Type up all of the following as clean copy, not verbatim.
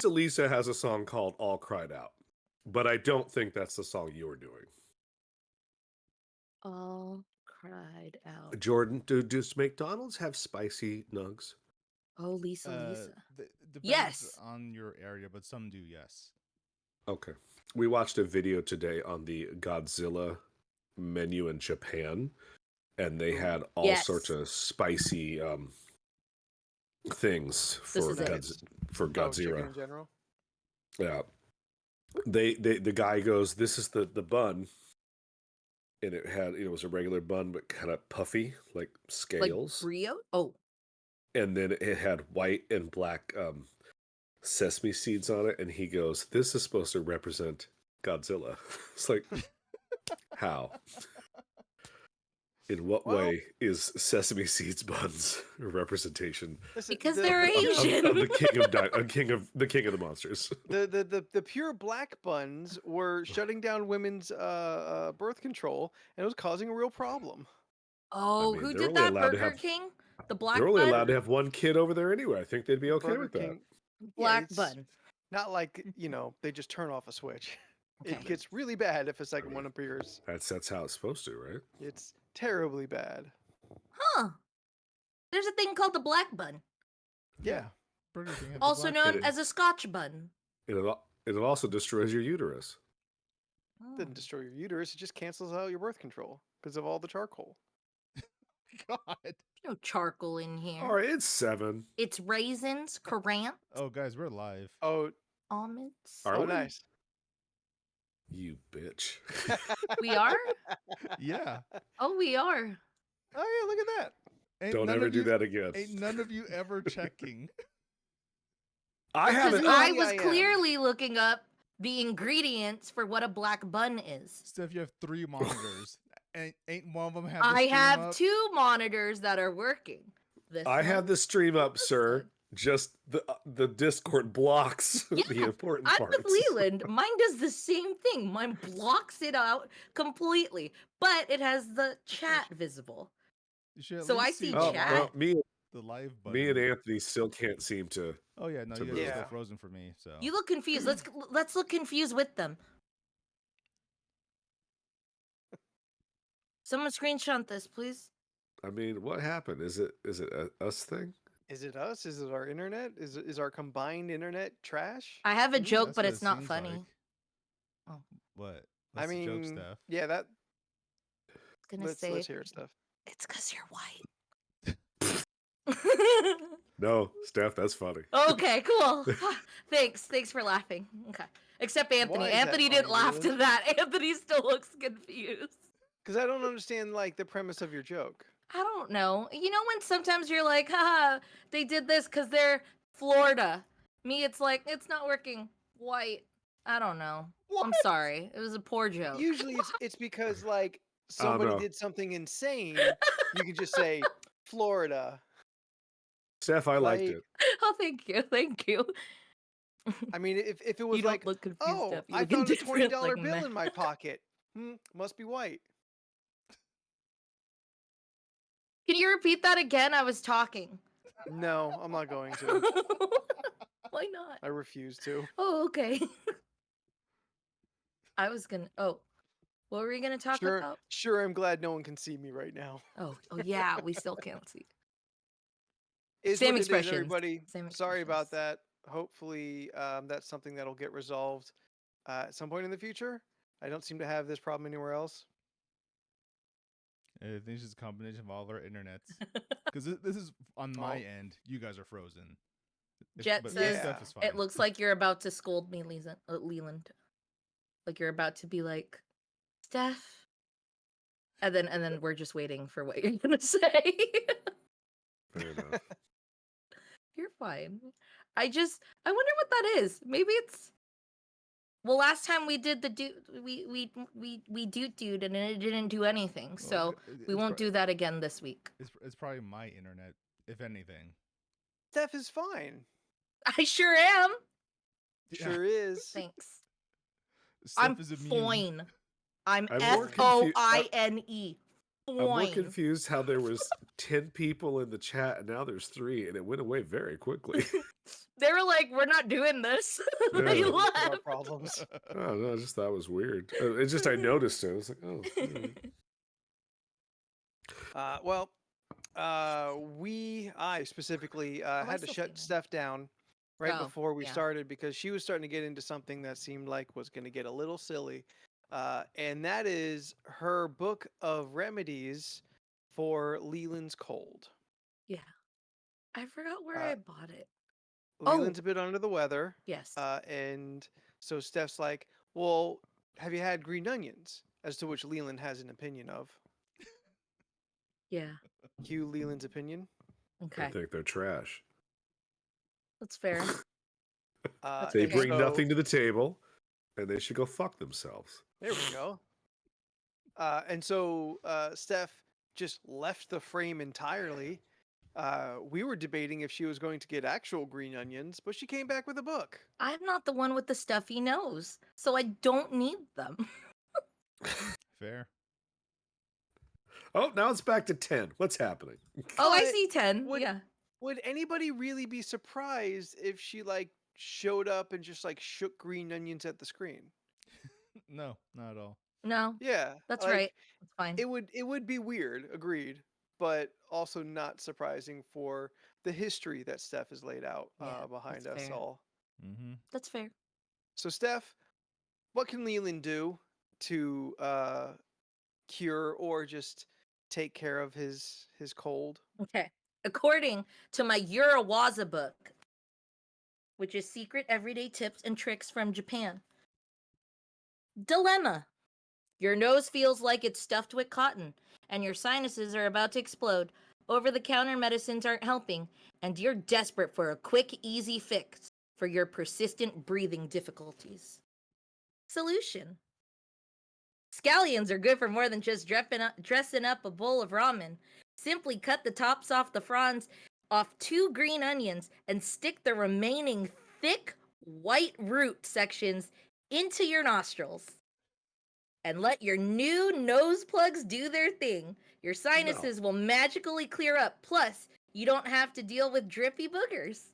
Lisa has a song called "All Cried Out," but I don't think that's the song you're doing. All cried out. Jordan, does McDonald's have spicy nugs? Oh, Lisa. Depends Yes. on your area, but some do, yes. Okay. We watched a video today on the Godzilla menu in Japan, and they had all sorts of spicy things for Godzilla. Chicken in general. Yeah. The guy goes, "This is the bun," and it was a regular bun but kind of puffy, like scales. Like brioche? Oh. And then it had white and black sesame seeds on it, and he goes, "This is supposed to represent Godzilla." It's like, how? In what way is sesame seeds buns a representation? Because they're Asian. Of the king of the monsters. The pure black buns were shutting down women's birth control, and it was causing a real problem. Oh, who did that? Burger King? The black They're bun? only allowed to have one kid over there anyway. I think they'd be okay with that. Black bun. Not like, they just turn off a switch. Okay. It gets really bad if a second one appears. That's how it's supposed to, right? It's terribly bad. Huh. There's a thing called the black bun. Yeah. Burger King also known as a Scotch bun. It also destroys your uterus. It doesn't destroy your uterus. It just cancels out your birth control because of all the charcoal. God. There's no charcoal in here. All right, it's 7. It's raisins, currant. Oh, guys, we're live. Oh. Almonds. Oh, nice. You bitch. We are? Yeah. Oh, we are. Oh, yeah, look at that. Don't ever do that again. Ain't none of you ever checking. I haven't. I was clearly looking up the ingredients for what a black bun is. Steph, you have 3 monitors. Ain't one of them have I have 2 monitors that are working. I have the stream up, sir. Just the Discord blocks the important parts. I'm with Leland. Mine does the same thing. Mine blocks it out completely, but it has the chat visible. So I see chat. The live button. Me and Anthony still can't seem to. Oh yeah, no, you guys are still frozen for me. So you look confused. Let's look confused with them. Someone screenshot this, please. I mean, what happened? Is it a us thing? Is it us? Is it our internet? Is our combined internet trash? I have a joke, but it's not funny. Like. Oh. What? What's the joke, Steph? Yeah, that. Let's hear it, Steph. It's because you're white. No, Steph, that's funny. Okay, cool. Thanks for laughing. Okay, except Anthony. Anthony didn't laugh to that. Anthony still looks confused. Because I don't understand the premise of your joke. I don't know. You know when sometimes you're like, haha, they did this because they're Florida. Me, it's like, it's not working. White. I don't know. What? I'm sorry. It was a poor joke. Usually it's because somebody did something insane. You can just say Florida. Steph, I liked it. Oh, thank you. I mean, if it was look confused, Steph. I found a $20 bill in my pocket. Must be white. Can you repeat that again? I was talking. No, I'm not going to. Why not? I refuse to. Oh, okay. I was gonna. Oh, what were you gonna talk about? Sure, I'm glad no one can see me right now. Oh yeah, we still can't see. Same expression, everybody. Sorry about that. Hopefully, that's something that'll get resolved at some point in the future. I don't seem to have this problem anywhere else. I think it's just a combination of all our internets. Because this is on my end. You guys are frozen. Jet says, it looks like you're about to scold me, Leland. Like you're about to be like, Steph. And then we're just waiting for what you're going to say. Fair enough. You're fine. I wonder what that is. Maybe it's... Well, last time we did the we dude and it didn't do anything, so we won't do that again this week. It's probably my internet, if anything. Steph is fine. I sure am. Sure is. Thanks. Steph I'm is immune. fine. I'm FOINE. I'm more Wine. confused how there was 10 people in the chat and now there's 3 and it went away very quickly. They were like, "We're not doing this." They Yeah. Our left. problems. Oh no, I just thought it was weird. It just I noticed it. I was like, oh. All right. I specifically I had to still shut feeling? Steph down right Oh, before we yeah. started because she was starting to get into something that seemed like was going to get a little silly. And that is her book of remedies for Leland's cold. Yeah. I forgot where Uh, I bought it. Leland's a bit under the weather. Yes. And so Steph's like, well, have you had green onions? As to which Leland has an opinion of. Yeah. Cue Leland's opinion. I Okay. think they're trash. That's fair. That's They okay. bring nothing to the table, and they should go fuck themselves. There we go. And so Steph just left the frame entirely. We were debating if she was going to get actual green onions, but she came back with a book. I'm not the one with the stuffy nose, so I don't need them. Fair. Oh, now it's back to 10. What's happening? Oh, I But see 10. would- Yeah. Would anybody really be surprised if she like showed up and just like shook green onions at the screen? No, not at all. No, Yeah, that's like, right. That's fine. It would be weird, agreed, but also not surprising for the history that Steph has laid out Yeah, behind that's us fair. all. Mm-hmm. That's fair. So Steph, what can Leland do to cure or just take care of his cold? Okay. According to my Urawaza book, which is Secret Everyday Tips and Tricks from Japan. Dilemma. Your nose feels like it's stuffed with cotton, and your sinuses are about to explode. Over-the-counter medicines aren't helping, and you're desperate for a quick, easy fix for your persistent breathing difficulties. Solution. Scallions are good for more than just dressing up a bowl of ramen. Simply cut the tops off the fronds off 2 green onions and stick the remaining thick white root sections into your nostrils. And let your new nose plugs do their thing. Your sinuses will magically clear up. Plus, you don't have to deal with drippy boogers.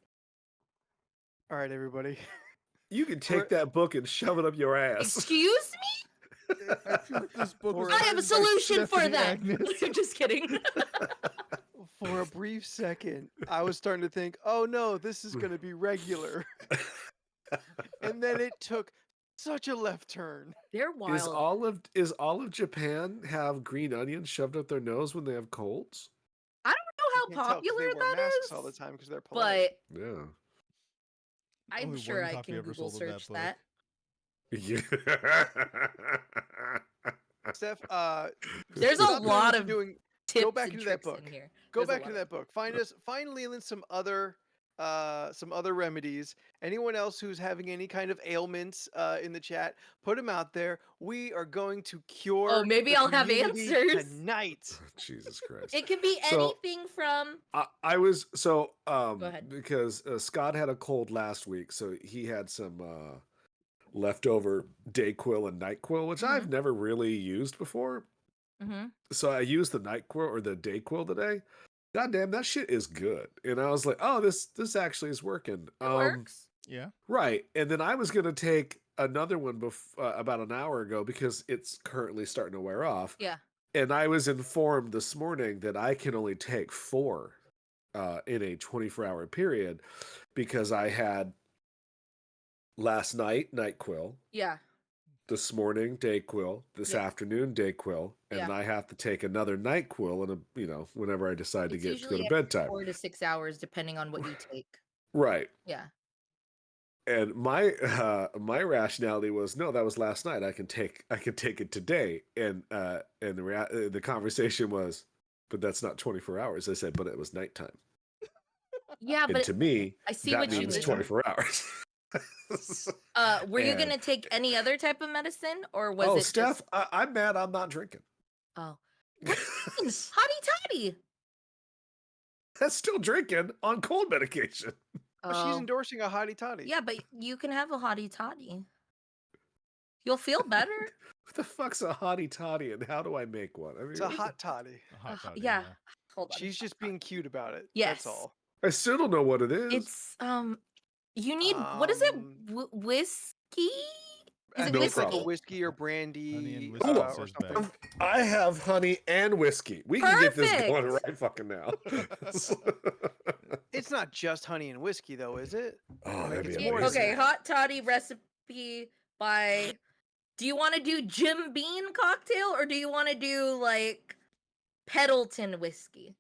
All right, everybody. You can take that book and shove it up your ass. Excuse me? I feel like this book was I have a written by solution for Stephanie that. Agnes. I'm just kidding. For a brief second, I was starting to think, oh no, this is going to be regular. And then it took such a left turn. They're wild. Is all of Japan have green onions shoved up their nose when they have colds? I don't You know how can't tell 'cause popular they wear that masks is, all the time because they're polite. but Yeah. I'm Only sure one I copy can ever Google sold of that search book. that. Yeah. Steph, There's a stop doing what lot you're of doing. tips Go back and into that tricks book. in here. Go There's a back lot into of- that book. Find Leland some other remedies. Anyone else who's having any kind of ailments in the chat, put them out there. We are going to cure. Oh, maybe the I'll have community answers. tonight. Jesus Christ. It could be So- anything from. I was so Go ahead. because Scott had a cold last week, so he had some leftover Dayquil and NyQuil, which I've never really used before. Mm-hmm. So I used the NyQuil or the Dayquil today. God damn, that shit is good. And I was like, oh, this actually is working. It works. Yeah. Right. And then I was gonna take another one about an hour ago because it's currently starting to wear off. Yeah. And I was informed this morning that I can only take 4 in a 24-hour period because I had last night NyQuil, Yeah. this morning Dayquil, this Yeah. afternoon Dayquil, and then Yeah. I have to take another NyQuil whenever I decide It's to go usually to every bedtime. 4 to 6 hours, depending on what you take. Right. Yeah. And my rationality was no, that was last night. I can take it today. And the conversation was, but that's not 24 hours. I said, but it was nighttime. Yeah, And but to me, I see that what you means mean. 24 hours. Were you And- gonna take any other type of medicine, or was oh, it Steph, just? I'm mad. I'm not drinking. Oh, hottie toddy. That's still drinking on cold medication. She's endorsing a hottie toddy. Yeah, but you can have a hottie toddy. You'll feel better. What the fuck's a hottie toddy, and how do I make one? I mean, It's a hot toddy. A hot toddy, Yeah. Hold on. She's just being cute about it. Yes. That's all. I still don't know what it is. It's you need what is it? Whiskey? Is I it think it's like a whiskey? whiskey or brandy, Honey and whiskey, or says something. Beck. I have honey and whiskey. We can get this going Perfect. right fucking now. It's not just honey and whiskey, though, is it? Oh, Like, that'd be it's Yeah, more than amazing. okay, that. hot toddy recipe by. Do you want to do Jim Beam cocktail or do you want to do like Pendleton whiskey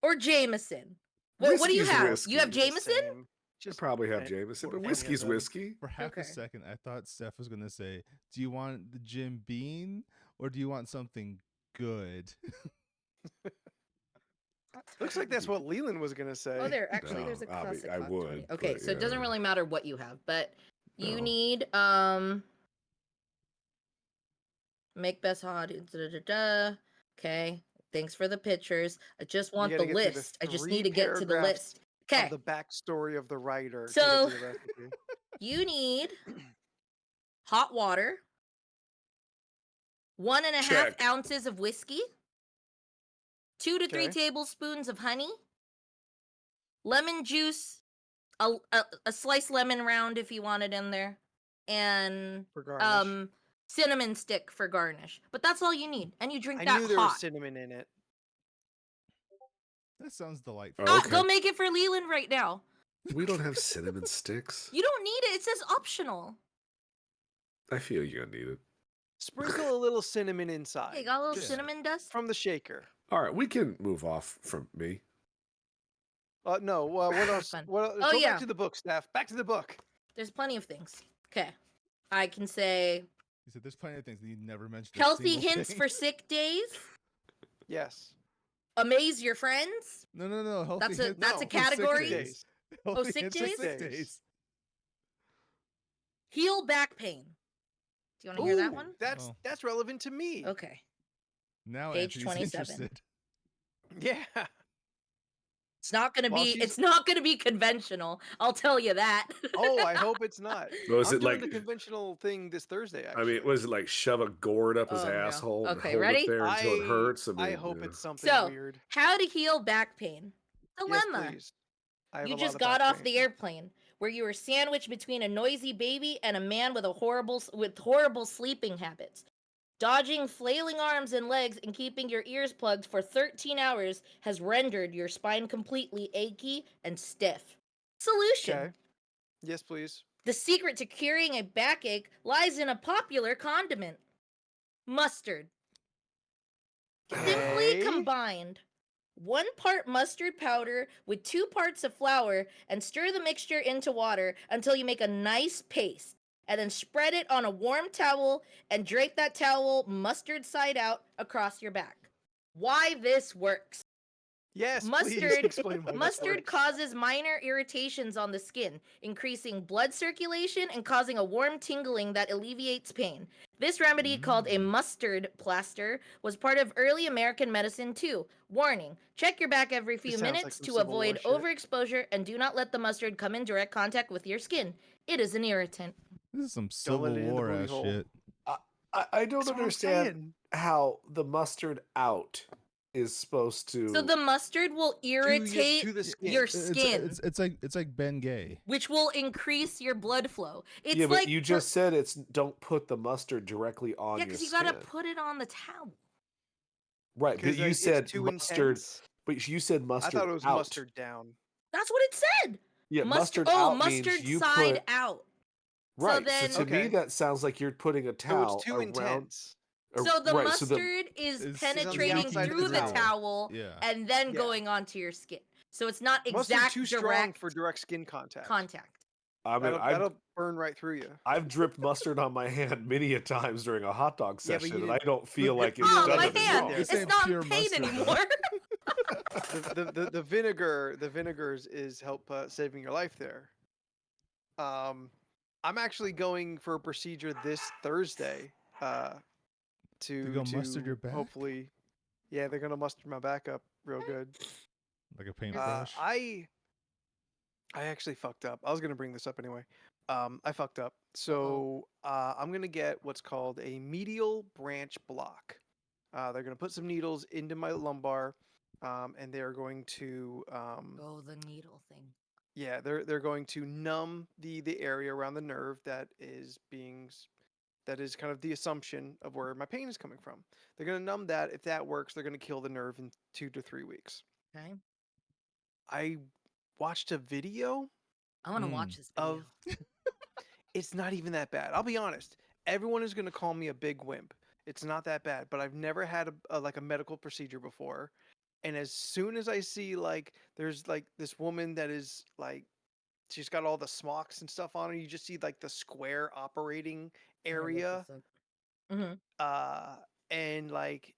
or Jameson? What do you Whiskey's have? whiskey. You have The Jameson? same. I Just probably have any- Jameson, but any of whiskey's them. whiskey. For half Okay. a second, I thought Steph was gonna say, "Do you want the Jim Beam or do you want something good?" Looks like that's what Leland was gonna say. Oh, there's a No, classic I hot would, toddy. Okay, but so it doesn't yeah. really matter what you have, but you No. need make best hot. Okay, thanks for the pictures. I just You want gotta the get through the list. I just 3 need to get to the paragraphs list. Okay, Of the backstory of the writer. So- to get to the recipe. you need hot water, 1.5 Check. ounces of whiskey, 2 to 3 Okay. tablespoons of honey, lemon juice, a sliced lemon round if you want it in there, and For garnish. cinnamon stick for garnish. But that's all you need, and you drink I that knew there was hot. cinnamon in it. That sounds delightful. Oh, Go okay. make it for Leland right now. We don't have cinnamon sticks. You don't need it. It says optional. I feel you're gonna need it. Sprinkle a little cinnamon inside. Hey, got a little just cinnamon dust? from the shaker. All right, we can move off from me. No. What else? Fun. What? Oh, Go yeah. back to the book, Steph. Back to the book. There's plenty of things. Okay. I can say He said, "There's plenty of things that you never mentioned." a healthy single hints thing." for sick days. Yes. Amaze your friends. No. Healthy That's a- hints that's a for sick category? days. Oh, Healthy sick hints for days? sick Days. days. Heal back pain. Do you want to hear that Ooh, one? Oh. That's relevant to me. Okay. Now Page Anthony's 27. interested. Yeah. It's not gonna While be. she's- It's not gonna be conventional. I'll tell you that. Oh, I hope it's not. Was I'm it doing like? the conventional thing this Thursday. I Actually. mean, was it like shove a gourd up his Oh, no. asshole and Okay, hold ready? it there until it hurts? I hope it's something So, weird. how to heal back pain? Yes, Dilemma. please. I have You a lot just of got back off pain. the airplane where you were sandwiched between a noisy baby and a man with horrible sleeping habits. Dodging flailing arms and legs and keeping your ears plugged for 13 hours has rendered your spine completely achy and stiff. Solution. Okay. Yes, please. The secret to curing a backache lies in a popular condiment. Mustard. Simply Okay. combined 1 part mustard powder with 2 parts of flour and stir the mixture into water until you make a nice paste. And then spread it on a warm towel and drape that towel mustard side out across your back. Why this works. Yes, please Mustard explain why this Mustard works. causes minor irritations on the skin, increasing blood circulation and causing a warm tingling that alleviates pain. This remedy, called a mustard plaster, was part of early American medicine too. Warning: check your back every few sounds like minutes some to Civil War avoid shit. overexposure, and do not let the mustard come in direct contact with your skin. It is an irritant. This is some Don't let Civil it in the War booty ass hole. shit. I don't That's what I'm understand saying. how the mustard out is supposed to. So the mustard will irritate to the skin. your It's- skin, It's like Ben Gay. which will increase your blood flow. It's yeah, like but you just said it's don't put the mustard directly on yeah, your because you skin. gotta put it on the towel. Right, but 'Cause, you it's said too mustard. intense. But you said I mustard thought it was out. mustard down. That's what it said. Yeah, mustard Oh, out mustard means you side put out. right. then- So to me, Okay. that sounds like you're putting a So towel it's too around. intense. So the right, mustard is It's penetrating outside of through the the towel Yeah. and then Yeah. going onto your skin. So it's not Mustard exact too strong direct for direct skin contact. contact. I mean, That'll burn right through you. I've dripped mustard on my hand many a times during a hot dog Yeah, but session, and you- I don't feel like it's Oh, done my anything hand! wrong. This It's ain't not pure in pain mustard, though. anymore. The vinegars is help saving your life there. I'm actually going for a procedure this Thursday. To go mustard your back? Hopefully, yeah, they're gonna mustard my back up real good. Like a paintbrush. I actually fucked up. I was gonna bring this up anyway, I fucked up. So I'm gonna get what's called a medial branch block. They're gonna put some needles into my lumbar, and they're going to Oh, the needle thing. yeah, they're going to numb the area around the nerve that is kind of the assumption of where my pain is coming from. They're gonna numb that. If that works, they're gonna kill the nerve in 2 to 3 weeks. Okay. I watched a video I want to Mm. watch this video. of it's not even that bad. I'll be honest. Everyone is going to call me a big wimp. It's not that bad, but I've never had like a medical procedure before. And as soon as I see like there's like this woman that is like she's got all the smocks and stuff on her, you just see like the square operating area Mm-hmm. uh and like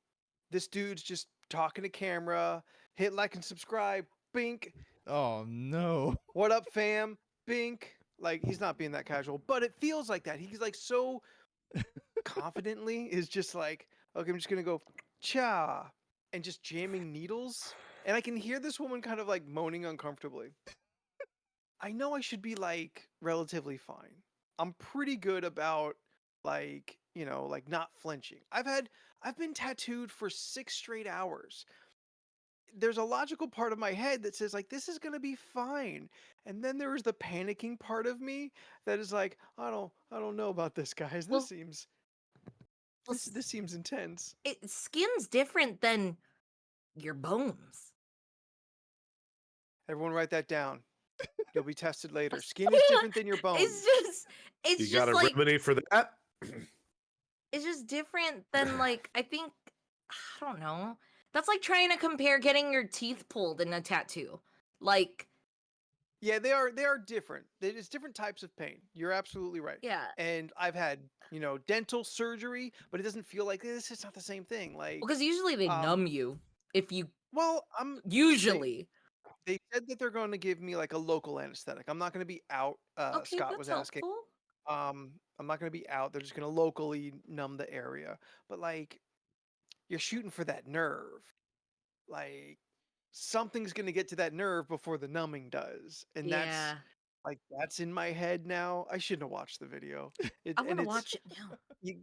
this dude's just talking to camera, hit like and subscribe, bink, Oh no. what up fam, bink. Like he's not being that casual, but it feels like that. He's like so confidently is just like, okay, I'm just gonna go cha and just jamming needles. And I can hear this woman kind of like moaning uncomfortably. I know I should be like relatively fine. I'm pretty good about like, like not flinching. I've been tattooed for 6 straight hours. There's a logical part of my head that says like this is going to be fine. And then there is the panicking part of me that is like, I don't know about this, guys. Well, This seems intense. Skin's different than your bones. Everyone write that down. You'll be tested later. Like, Skin is different than your bones. It's You just got a like remedy for that? it's just different than like I think I don't know. That's like trying to compare getting your teeth pulled in a tattoo. Like Yeah, they are different. It's different types of pain. You're absolutely right. yeah. And I've had, dental surgery, but it doesn't feel like this. It's not the same thing. Like, Because usually they numb you if you well, usually. they said that they're going to give me like a local anesthetic. I'm not going to be out. Okay, Scott that's was asking. helpful. I'm not going to be out. They're just going to locally numb the area. But like, you're shooting for that nerve. Like, something's going to get to that nerve before the numbing does, and Yeah. that's in my head now. I shouldn't have watched the video. I want to watch it now.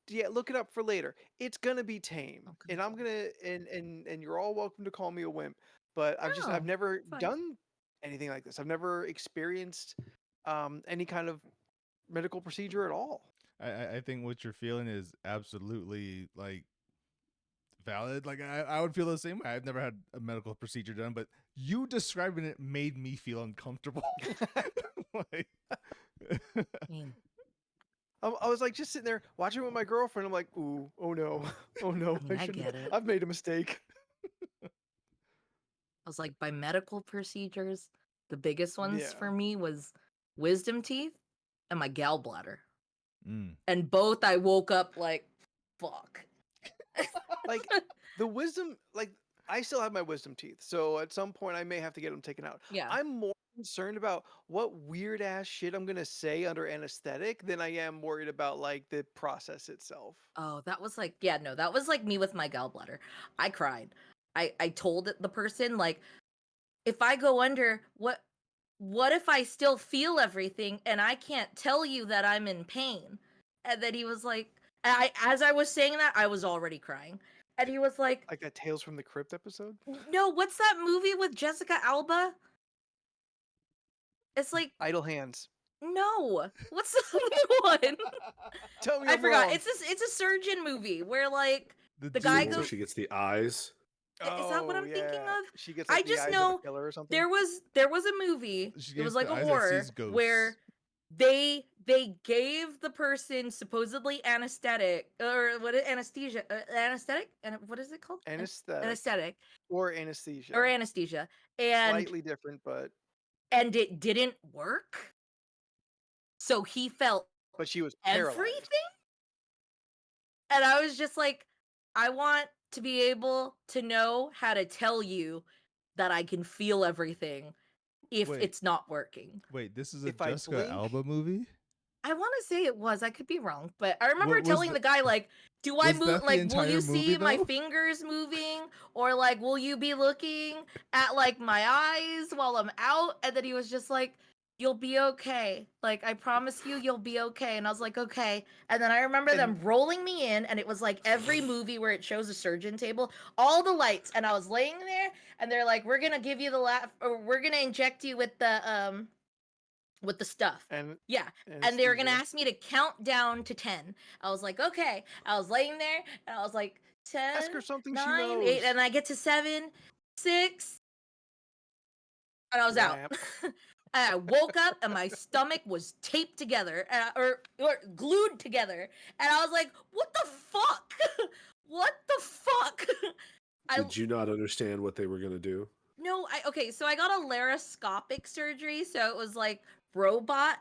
Yeah, look it up for later. It's gonna be tame, Okay, and I'm cool. gonna and you're all welcome to call me a wimp, but I've No, never fine. done anything like this. I've never experienced any kind of medical procedure at all. I think what you're feeling is absolutely like valid. Like I would feel the same way. I've never had a medical procedure done, but you describing it made me feel uncomfortable. Like, I mean, I was like just sitting there watching with my girlfriend. I'm like, ooh, oh no, oh no, I mean, I shouldn't get have- it. I've made a mistake. I was like, by medical procedures, the biggest ones Yeah. for me was wisdom teeth and my gallbladder. mm. And both I woke up like, fuck. Like the wisdom, like I still have my wisdom teeth, so at some point I may have to get them taken out. Yeah. I'm more concerned about what weird ass shit I'm gonna say under anesthetic than I am worried about like the process itself. Oh, that was like, yeah, no, that was like me with my gallbladder. I cried. I told the person like, if I go under, what if I still feel everything and I can't tell you that I'm in pain? And then he was like, as I was saying that, I was already crying. And he was like, Like that Tales from the Crypt episode. no, what's that movie with Jessica Alba? It's like, Idle Hands. no. What's the other one? Tell me I I'm forgot. wrong. It's a surgeon movie where like the dude- guy Where goes. she gets the eyes. Is that what I'm Oh, thinking yeah. of? She gets I like the just eyes know of a killer or something. There was a movie. She It was gets like the a eyes that horror sees ghosts. where they gave the person supposedly anesthetic or what anesthesia anesthetic and what is it called Anesthetic or anesthesia. or anesthesia and Slightly different, but it didn't work, so he felt she was paralyzed. everything. And I was just like, I want to be able to know how to tell you that I can feel everything if Wait. it's not working. Wait, this is a If I Jessica blink- Alba movie? I want to say it was. I could be wrong, but I remember was telling the- the guy like, "Do I was move? that the Like, will entire you see movie, my though? fingers moving, or like, will you be looking at like my eyes while I'm out?" And then he was just like, you'll be okay. Like, I promise you, you'll be okay. And I was like, okay. And then I remember them And- rolling me in, and it was like every movie where it shows a surgeon table, all the lights, and I was laying there, and they're like, we're gonna give you or we're gonna inject you with the stuff. And Yeah. And they were gonna anesthesia. ask me to count down to 10. I was like, okay. I was laying there, and I was like, 10, Ask her something she 9, 8, knows. and I get to 7, 6, and I was out. Whap. And I woke up and my stomach was taped together or glued together. And I was like, what the fuck? What the fuck? Did you not understand what they were going to do? No, okay, so I got a laparoscopic surgery, so it was like robot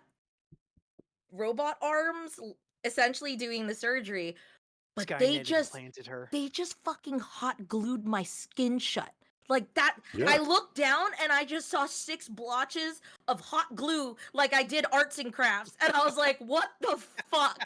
arms essentially doing the surgery, but Skynet implanted her. they just fucking hot glued my skin shut. Like that, Yeah. I looked down and I just saw 6 blotches of hot glue, like I did arts and crafts, and I was like, "What the fuck?"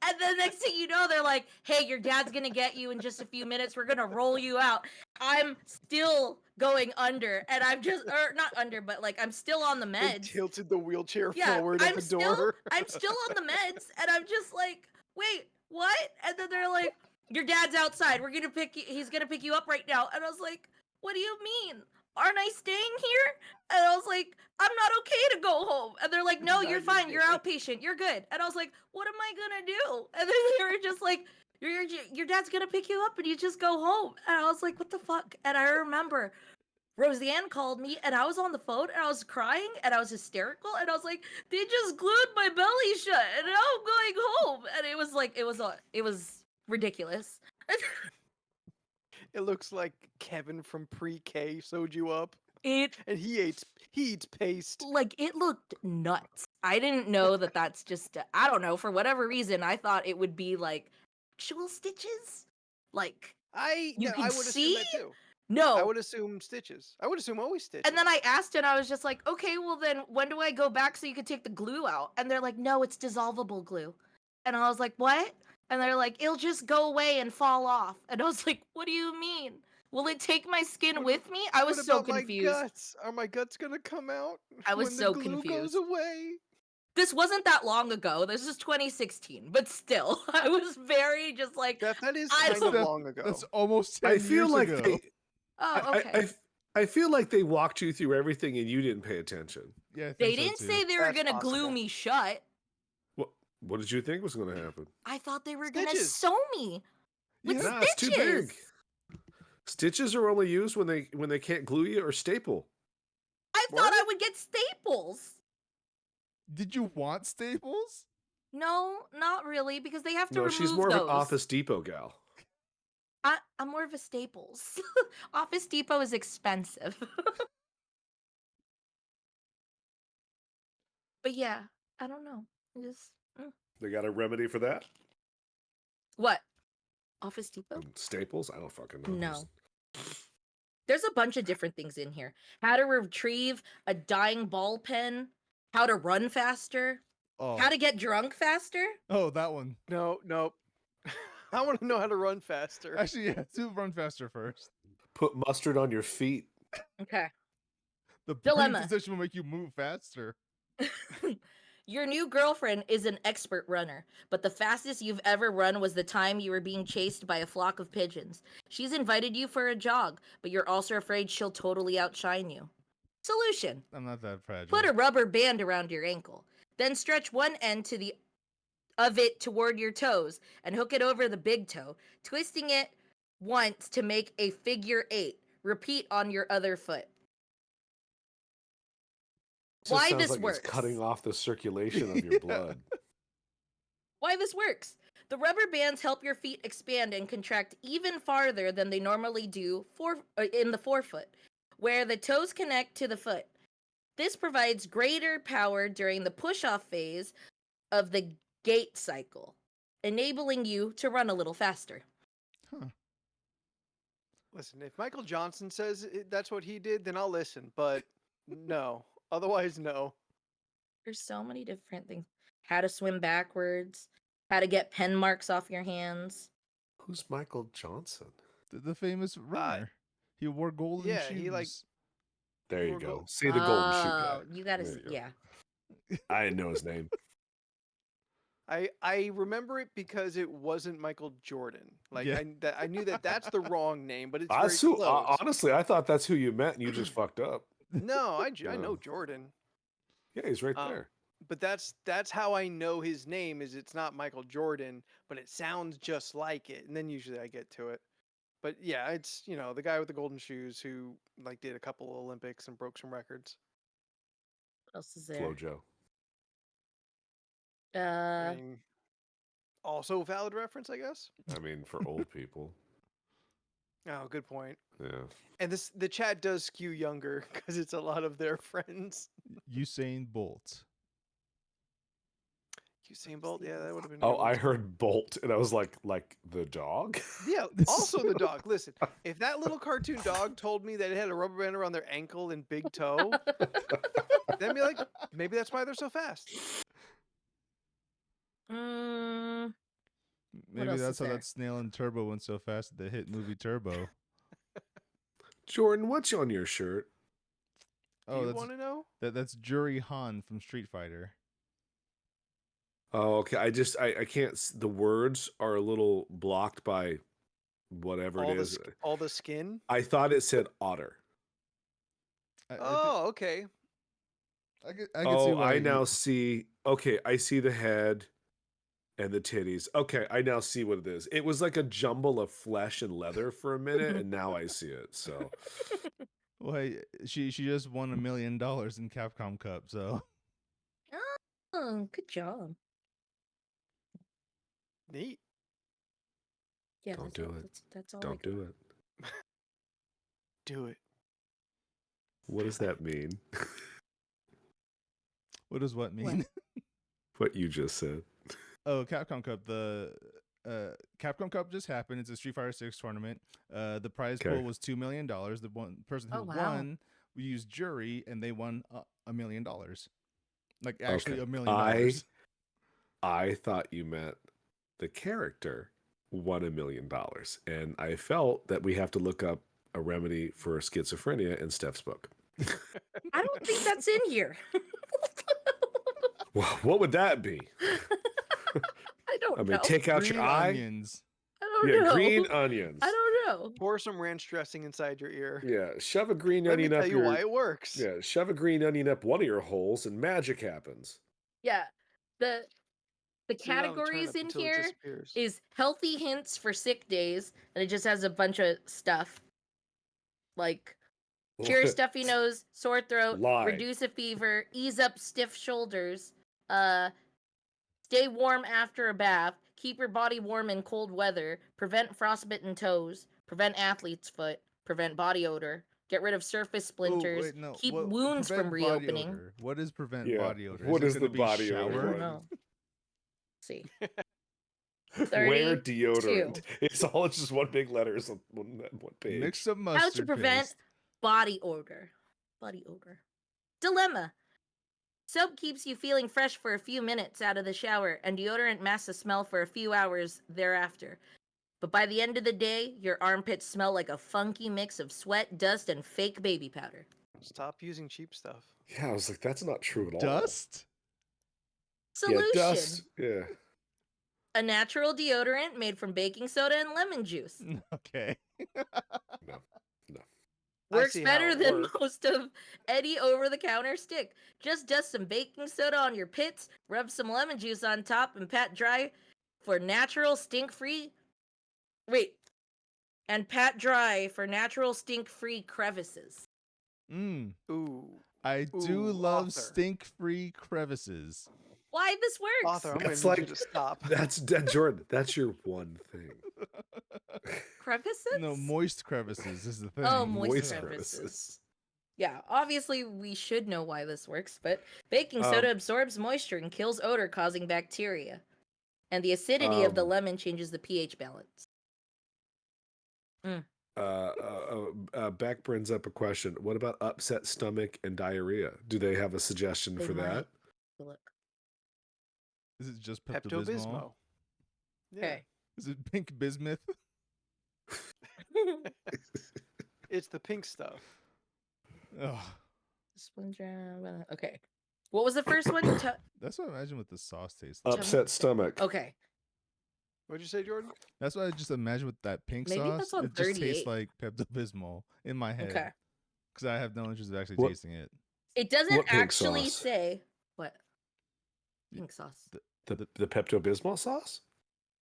And then next thing you know, they're like, "Hey, your dad's gonna get you in just a few minutes. We're gonna roll you out." I'm still going under, and or not under, but like I'm still on the They meds. tilted the wheelchair Yeah, forward at the door. I'm still on the meds, and I'm just like, wait, what? And then they're like, your dad's outside. We're gonna pick you. He's gonna pick you up right now. And I was like, what do you mean? Aren't I staying here? And I was like, I'm not okay to go home. And they're like, no, No, you're you're fine. You're good. outpatient. You're good. And I was like, what am I gonna do? And then they were just like, your dad's gonna pick you up and you just go home. And I was like, what the fuck? And I remember Roseanne called me and I was on the phone and I was crying and I was hysterical and I was like, they just glued my belly shut and now I'm going home. And it was like, it was ridiculous. It looks like Kevin from pre-K sewed you up, It and he eats paste. like it looked nuts. I didn't know that that's just I don't know, for whatever reason I thought it would be like actual stitches. Like you can I would assume that see? too. No. I would assume stitches. I would assume always stitches. And then I asked and I was just like, okay, well then when do I go back so you could take the glue out? And they're like, no, it's dissolvable glue. And I was like, what? And they're like, it'll just go away and fall off. And I was like, what do you mean? Will it take my skin What- with me? I was What so about confused. my guts? Are my guts gonna come out I was when so the glue confused. goes away? This wasn't that long ago. This is 2016, but still, I was very just like, That is I kind of don't- long ago. That's almost 10 I feel years like ago. they. oh, I- okay. I feel like they walked you through everything and you didn't pay attention. Yeah, I think They so, didn't too. say they were That's gonna glue possible. me shut. What did you think was going to happen? I thought they were gonna Stitches. sew me with Yeah. Nah, it's too stitches. big. Stitches are only used when they can't glue you or staple. I thought I What? would get staples. Did you want staples? No, not really, because they have to No, remove she's more those. of an Office Depot gal. I'm more of a Staples. Office Depot is expensive. But yeah, I don't know. Just They got a remedy for that? what? Office Depot? Staples? I don't fucking know. No. There's a bunch of different things in here. How to retrieve a dying ball pen, how to run faster, Oh, how to get drunk faster. oh, that one. No, nope. I want to know how to run faster. Actually, yeah, do run faster first. Put mustard on your feet. Okay. The Dilemma. breathing position will make you move faster. Your new girlfriend is an expert runner, but the fastest you've ever run was the time you were being chased by a flock of pigeons. She's invited you for a jog, but you're also afraid she'll totally outshine you. Solution: I'm not that fragile. put a rubber band around your ankle, then stretch one end of it toward your toes and hook it over the big toe, twisting it once to make a figure 8. Repeat on your other foot. Just Why sounds this like works. It's cutting off the circulation of your Yeah. blood. Why this works. The rubber bands help your feet expand and contract even farther than they normally do in the forefoot, where the toes connect to the foot. This provides greater power during the push-off phase of the gait cycle, enabling you to run a little faster. Listen, if Michael Johnson says that's what he did, then I'll listen. But no, otherwise, no. There's so many different things. How to swim backwards, how to get pen marks off your hands. Who's Michael Johnson? The famous runner. He wore golden yeah, shoes. he, like, There you Or go. go- See the golden shoe guy. Oh, you gotta There see. you go. Yeah. I didn't know his name. I remember it because it wasn't Michael Jordan. Like Yeah. I knew that that's the wrong name, but it's I very su- close. honestly, I thought that's who you meant, and you just fucked up. No, I Yeah. know Jordan. Yeah, he's right Um, there. But that's how I know his name is. It's not Michael Jordan, but it sounds just like it, and then usually I get to it. But yeah, it's the guy with the golden shoes who like did a couple of Olympics and broke some records. What else is there? Flojo. I mean, also a valid reference, I guess. I mean, for old people. Oh, good point. Yeah. And the chat does skew younger because it's a lot of their friends. Usain Bolt. Usain Bolt, yeah, that would have been. Oh, good one I too. heard Bolt, and I was like the dog. Yeah, also the dog. Listen, if that little cartoon dog told me that it had a rubber band around their ankle and big toe, then be like, maybe that's why they're so fast. Mm, Maybe else that's is how there? that snail and Turbo went so fast at the hit movie Turbo. Jordan, what's on your shirt? Do Oh, you that's want to know? that's Juri Han from Street Fighter. Oh, okay. I can't. The words are a little blocked by whatever it is. All the skin. I thought it said otter. Oh, okay. I could see Oh, why. I now see. Okay, I see the head and the titties. Okay, I now see what it is. It was like a jumble of flesh and leather for a minute, and now I see it. So, Well, hey, she just won $1 million in Capcom Cup, so oh, good job. Neat. Yeah, Don't that's do all, it. That's all. don't do it. Do it. What does that mean? what does what mean? What you just said. Oh, Capcom Cup. The Capcom Cup just happened. It's a Street Fighter 6 tournament. The prize Okay. pool was $2 million. The one person who Oh, wow. won, we used jury, and they won $1 million. Like actually Okay. $1 million. I thought you meant the character won $1 million, and I felt that we have to look up a remedy for schizophrenia in Steph's book. I don't think that's in here. Well, what would that be? I don't I mean, know. take out Green your eye. onions. I don't Yeah, know. green onions. I don't know. Pour some ranch dressing inside your ear. Yeah, shove a green Let me onion tell up you your. why it works. Yeah, shove a green onion up one of your holes, and magic happens. Yeah. The Sit it on a categories turnip in until it here disappears. is healthy hints for sick days, and it just has a bunch of stuff like cure stuffy nose, sore throat, Lie. reduce a fever, ease up stiff shoulders, stay warm after a bath, keep your body warm in cold weather, prevent frostbitten toes, prevent athlete's foot, prevent body odor, get rid of surface splinters, Oh, wait, no. keep What- wounds from prevent body reopening. odor. What is prevent Yeah, body odor? what it is gonna the be body odor I shower? don't one? know. See. Wear 32. deodorant. It's all just one big letters on one page. Mix some mustard How to prevent paste. body odor. Body odor. Dilemma. Soap keeps you feeling fresh for a few minutes out of the shower, and deodorant masks the smell for a few hours thereafter. But by the end of the day, your armpits smell like a funky mix of sweat, dust, and fake baby powder. Stop using cheap stuff. Yeah, I was like, that's not true at all. Dust? Solution. Yeah, dust. Yeah. A natural deodorant made from baking soda and lemon juice. Okay. No. I Works see how better it than works. most of any over-the-counter stick. Just dust some baking soda on your pits, rub some lemon juice on top, and pat dry for natural stink-free... And pat dry for natural stink-free crevices. Ooh. I do Ooh, love author. stink-free crevices. Why this works? Author, I'm going That's to need you like to stop. that's Jordan. That's your one thing. Crevices? No, moist crevices is the thing. Oh, moist Yeah. crevices. Yeah, obviously we should know why this works, but baking Um, soda absorbs moisture and kills odor-causing bacteria. And the acidity of the lemon changes the pH balance. Beck brings up a question. What about upset stomach and diarrhea? Do they have a suggestion They for might. that? Look. Is it just Pepto-Bismol? Pepto-Bismol. Yeah. Okay. Is it pink bismuth? It's the pink stuff. Ugh. Splinter. Okay. What was the first one? That's what I imagine what the sauce tastes like. Upset stomach. Okay. What'd you say, Jordan? That's what I just imagine with that pink Maybe sauce. that's on It just 38. tastes like Pepto-Bismol in my head. Okay. Because I have no interest in actually What- tasting it. It doesn't What pink actually sauce? say what pink sauce. The Pepto Bismol sauce.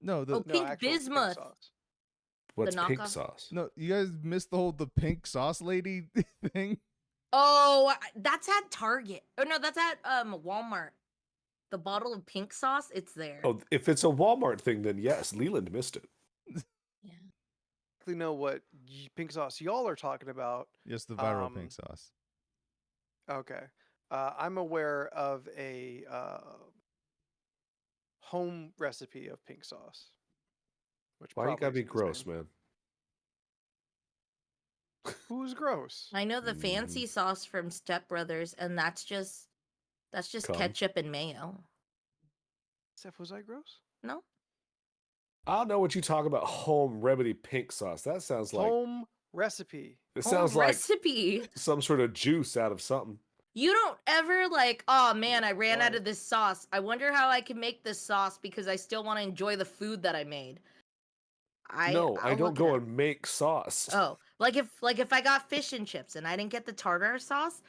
No, the Oh, pink actual bismuth. sauce. What's pink knockoff? sauce? no, you guys missed the pink sauce lady thing. Oh, that's at Target. Oh no, that's at Walmart. The bottle of pink sauce, it's there. Oh, if it's a Walmart thing, then yes, Leland missed it. Yeah. Exactly know what pink sauce y'all are talking about. Yes, the viral Um, pink sauce. Okay. I'm aware of a home recipe of pink sauce. Which Why you probably gotta be isn't the gross, same. man? Who's gross? I know the fancy sauce from Step Brothers, and that's just Cum. ketchup and mayo. Steph, was I gross? No? I don't know what you talk about. Home remedy pink sauce. That sounds like Home recipe. it Home sounds like recipe. some sort of juice out of something. You don't ever like, oh man, I ran out Right. of this sauce. I wonder how I can make this sauce because I still want to enjoy the food that I made. No, I I'll don't look it go up. and make sauce. Oh, like if I got fish and chips and I didn't get the tartar sauce,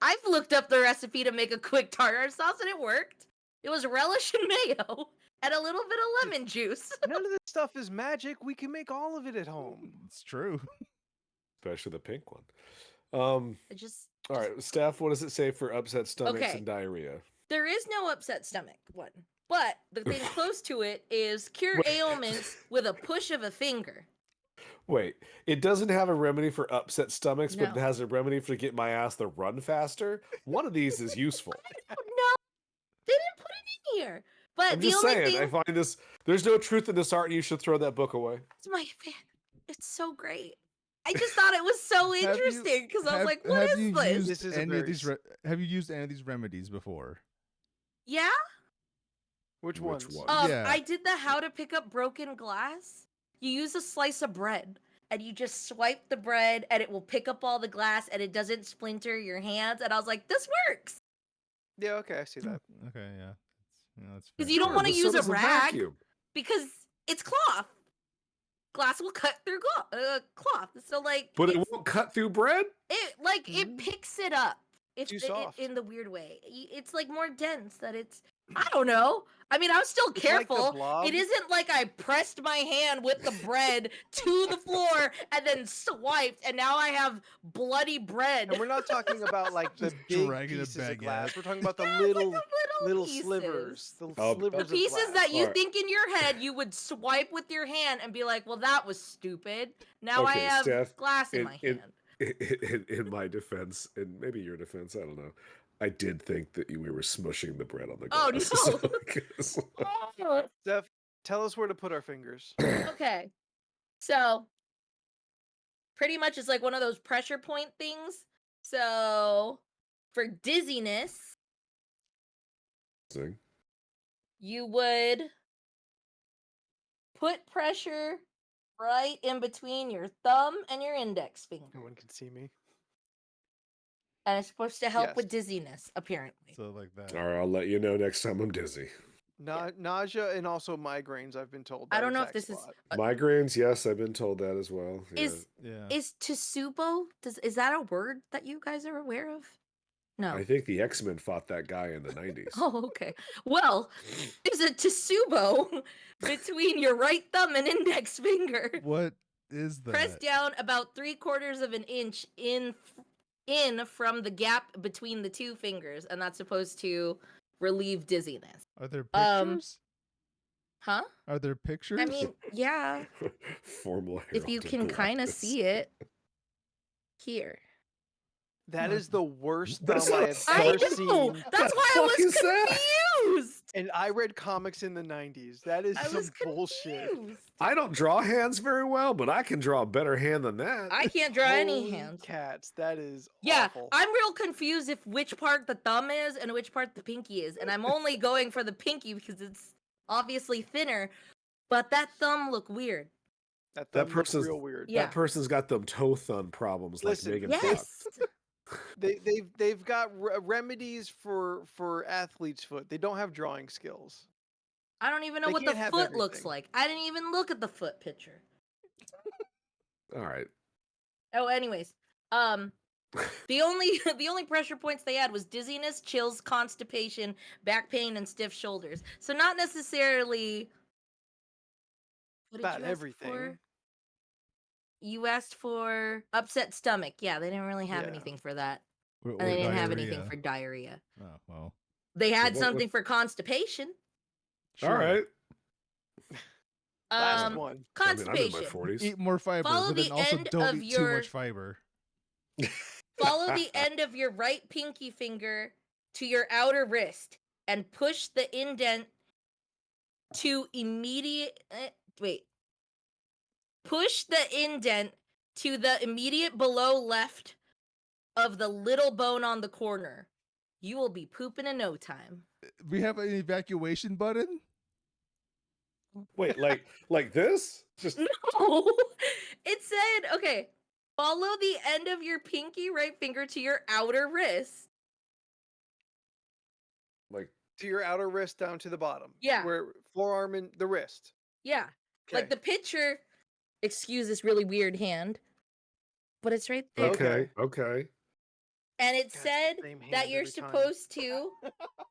I've looked up the recipe to make a quick tartar sauce and it worked. It was relish and mayo and a little bit of lemon juice. None of this stuff is magic. We can make all of it at home. It's true. Especially the pink one. I just All right, Steph, what does it say for upset stomachs Okay. and diarrhea? There is no upset stomach one, but the thing close to it is cure Wait. ailments with a push of a finger. Wait, it doesn't have a remedy for upset stomachs, but No. it has a remedy for get my ass to run faster. One of these is useful. No, they didn't put it in here. But I'm the just only saying, thing I find this. There's no truth in this art, and you should throw that book away. it's my fan. It's so great. I just thought it was so Have you- interesting because I was like, "What have is you this?" used This is a any very of these? Have you used any of these remedies before? Yeah. Which Which ones? one? Yeah. I did the how to pick up broken glass. You use a slice of bread and you just swipe the bread and it will pick up all the glass and it doesn't splinter your hands. And I was like, "This works." Yeah, okay, I see that. Okay, yeah. That's Because fair. you don't Sure, want to but so use a does rag vacuum. because it's cloth. Glass will cut through cloth. So like, But it it's- won't cut through bread. it picks it up. If Too it, soft. in the weird way, it's like more dense. That it's. I don't know. I mean, I was still It's like the careful. Blob. It isn't like I pressed my hand with the bread to the floor and then swiped, and now I have bloody bread. And we're not talking about like the Just big dragging a pieces of baguette. glass. We're talking about the Yeah, it's like little, the little pieces. slivers. The Oh, The slivers of pieces glass. that you Alright. think in your head you would swipe with your hand and be like, "Well, that was stupid." Now I Okay, have Steph, glass in in- my in- hand. In my defense, and maybe your defense, I don't know. I did think that we were smushing the bread on the Oh, glass. no. So, Steph, tell us where to put our fingers. Okay. So pretty much it's like one of those pressure point things. So for dizziness, you would put pressure right in between your thumb and your index No finger. one can see me. And it's supposed to help Yes. with dizziness, apparently. So like that. All right, I'll let you know next time I'm dizzy. Nausea and also migraines, I've been told. I that don't know if attacks this a is lot. Migraines, yes, I've been told that as well. Yeah. Yeah. is Tsubo? Is that a word that you guys are aware of? No. I think the X-Men fought that guy in the 90s. Oh, okay. Well, there's a Tsubo between your right thumb and index finger. What is that? Press down about 3/4 of an inch in from the gap between the two fingers, and that's supposed to relieve dizziness. Are there Um, pictures? Huh? Are there pictures? I mean, yeah. Formal If you heralded can kind of glasses. see it here. That is the worst That's thumb I not have I ever know. seen. That's The why I fuck was is that? confused. And I read comics in the 90s. That is I some was bullshit. confused. I don't draw hands very well, but I can draw a better hand than that. I can't draw any Holy hands. Cats, that is Yeah, awful. I'm real confused if which part the thumb is and which part the pinky is, and I'm only going for the pinky because it's obviously thinner. But that thumb look weird. That That thumb looks person's- real weird. Yeah. That person's got them toe thumb problems like Listen, Megan Yes. Fox. They've got remedies for athlete's foot. They don't have drawing skills. I don't even know They what the can't have foot looks everything. like. I didn't even look at the foot picture. All right. Oh, anyways, the only pressure points they had was dizziness, chills, constipation, back pain, and stiff shoulders. So not necessarily. What did About you ask everything. for? You asked for upset stomach. Yeah, they didn't really have Yeah. anything for that, Or and they didn't have anything diarrhea. for diarrhea. Oh well. They had what- something for constipation. All right. Last one. I mean, I'm in Constipation. my 40s. Eat more fiber, Follow but then the also end don't of eat too your- much fiber. Follow the end of your right pinky finger to your outer wrist and push the indent to immediate. Push the indent to the immediate below left of the little bone on the corner. You will be pooping in no time. We have an evacuation button. Wait, like this? Just No, it said, okay, follow the end of your pinky right finger to your outer wrist. like To your outer wrist down to the bottom. Yeah. Where forearm and the wrist. Yeah, like Okay. the picture. Excuse this really weird hand, but it's right there. okay. And it God, it's the said same hand that you're every time. supposed to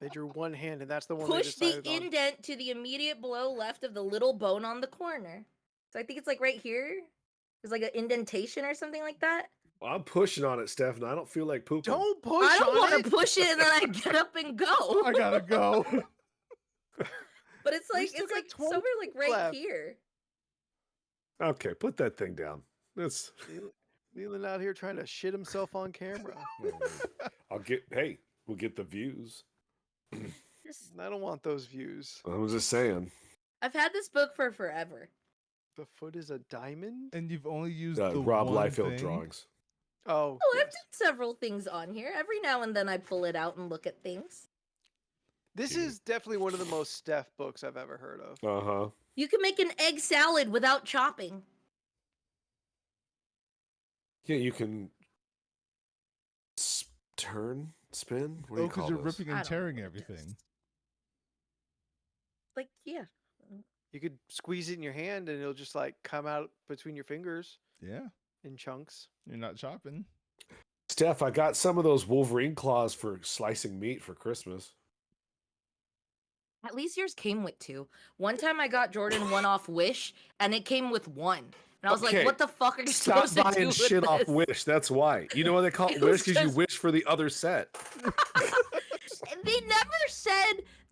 They drew one hand, and that's the one they push the decided on. indent to the immediate below left of the little bone on the corner. So I think it's like right here. There's like an indentation or something like that. Well, I'm pushing on it, Steph, and I don't feel like pooping. Don't push I don't on want it. to push it and then I get up and go. I gotta go. But it's We like still it's got like 20 somewhere like right left. here. Okay, put that thing down. That's Leland out here trying to shit himself on camera. we'll get the views. Just- I don't want those views. I was just saying. I've had this book for forever. The foot is a diamond? And you've only used the Rob one Liefeld thing? drawings. Oh, Oh, I've yes. done several things on here. Every now and then I pull it out and look at things. This Dude. is definitely one of the most Steph books I've ever heard of. Uh-huh. You can make an egg salad without chopping. Yeah, you can spin. What do Oh, you because call you're this? ripping I and don't know tearing what it everything. does. Like, yeah. You could squeeze it in your hand and it'll just like come out between your fingers Yeah, in chunks. you're not chopping. Steph, I got some of those Wolverine claws for slicing meat for Christmas. At least yours came with two. One time I got Jordan one off Wish, and it came with one. And I was Okay, like, what the fuck are you Stop supposed to do buying with shit off this? Wish. That's why. You know why they call it It Wish? was Because you just- wish for the other set.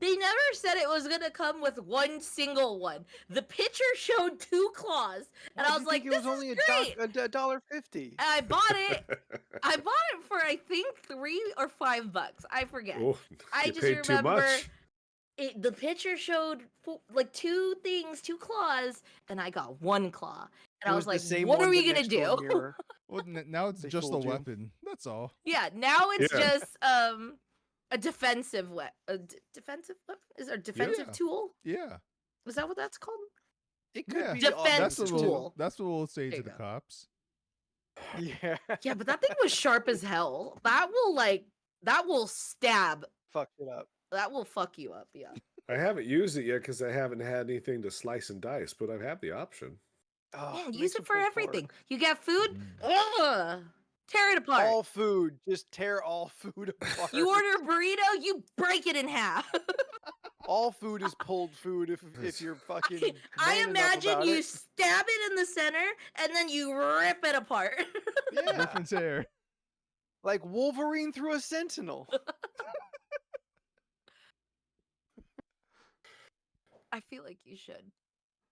They never said it was gonna come with one single one. The picture showed two claws, and Why'd I you was like, think this it was only is great. $1.50. And I bought it. I bought it for I think $3 or $5. I forget. Oh, I you just paid too remember much. the picture showed like two things, two claws, and I got one claw. And I was the like, same what are one, we but gonna next to a do? mirror. Well, now it's They just a fooled you. weapon. That's all. Yeah, now it's Yeah. just a defensive defensive weapon? Is there a defensive Yeah. tool? Yeah. Is that what that's called? It could Yeah. be Defense That's offensive what too. tool. that's what we'll say There to you the go. cops. Yeah. Yeah, but that thing was sharp as hell. That will stab. Fuck it up. That will fuck you up, yeah. I haven't used it yet because I haven't had anything to slice and dice, but I've had the option. Oh, Man, make use some it for pulled everything. pork. You got food? Mm. Ugh. Tear it apart. All food. Just tear all food apart. You order a burrito, you break it in half. All food is pulled food if you're fucking. I man enough imagine about you it. stab it in the center and then you rip it apart. Yeah, Different hair. like Wolverine through a sentinel. I feel like you should.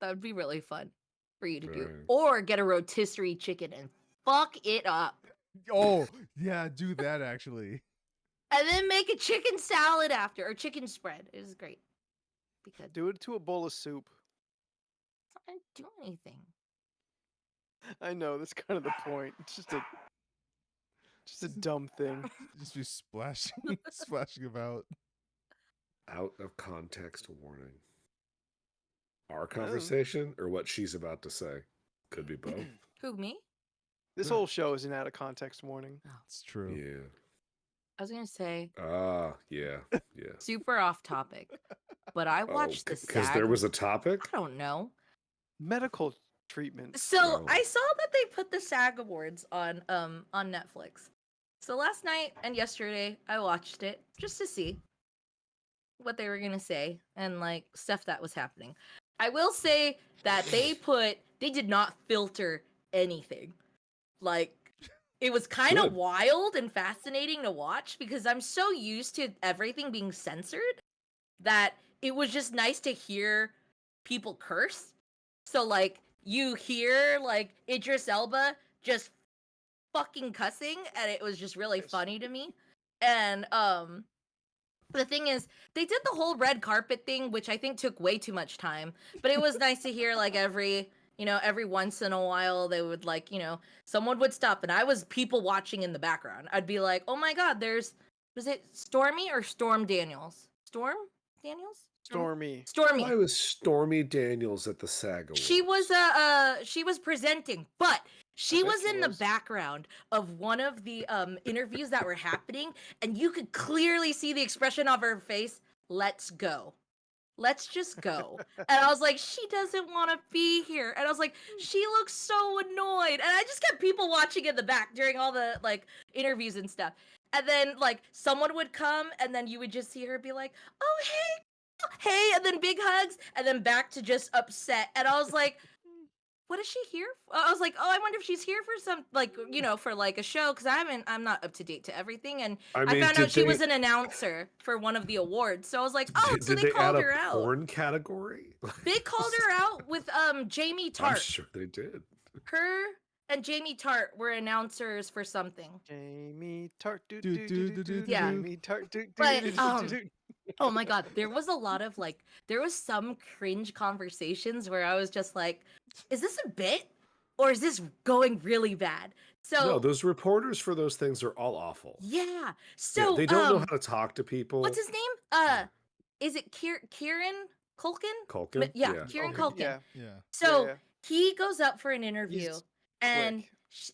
That would be really fun for you to do. Right. Or get a rotisserie chicken and fuck it up. Oh, yeah, do that actually. And then make a chicken salad after, or chicken spread. It is great. Because Do it to a bowl of soup. it's not gonna do anything. I know that's kind of the point. It's just a dumb thing. Just be splashing, splashing about. Out of context warning. Our conversation or what she's about to say? Could be both. Who, me? This whole show is an out of context warning. It's true. Yeah. I was gonna say Yeah. super off topic, but I watched the Because SAG. there was a topic. I don't know. Medical treatment. So No. I saw that they put the SAG Awards on Netflix. So last night and yesterday I watched it just to see what they were gonna say and like stuff that was happening. I will say that they did not filter anything. Like it was kind of Good. wild and fascinating to watch because I'm so used to everything being censored that it was just nice to hear people curse. So like you hear like Idris Elba just fucking cussing and it was just really Nice. funny to me. And the thing is they did the whole red carpet thing, which I think took way too much time, but it was nice to hear like every once in a while they would like, someone would stop and I was people watching in the background. I'd be like, "Oh my god, was it Stormy or Storm Daniels? Storm Daniels? Stormy. Stormy. Why was Stormy Daniels at the SAG Awards? She was presenting, but she bet was she in the was. background of one of the interviews that were happening, and you could clearly see the expression of her face. Let's go. Let's just go. And I was like, she doesn't want to be here. And I was like, she looks so annoyed. And I just kept people watching in the back during all the like interviews and stuff. And then like someone would come and then you would just see her be like, "Oh, hey," and then big hugs, and then back to just upset. And I was like, what is she here for? I was like, oh, I wonder if she's here for some, like, for like a show, because I'm not up to date to everything. And I found out she was an announcer for one of the awards. So I was like, oh, so they called her out. Porn category? They called her out with Jamie Tart. I'm sure they did. Her and Jamie Tart were announcers for something. Jamie Tart. Yeah. Jamie Tart. But oh my god, there was a lot of like, there was some cringe conversations where I was just like, is this a bit or is this going really bad? So No, those reporters for those things are all awful. yeah. So they don't know how to talk to people. What's his name? Is it Kieran Culkin? Culkin? Yeah, Kieran Culkin. Yeah. So Yeah. he goes up for an interview He's and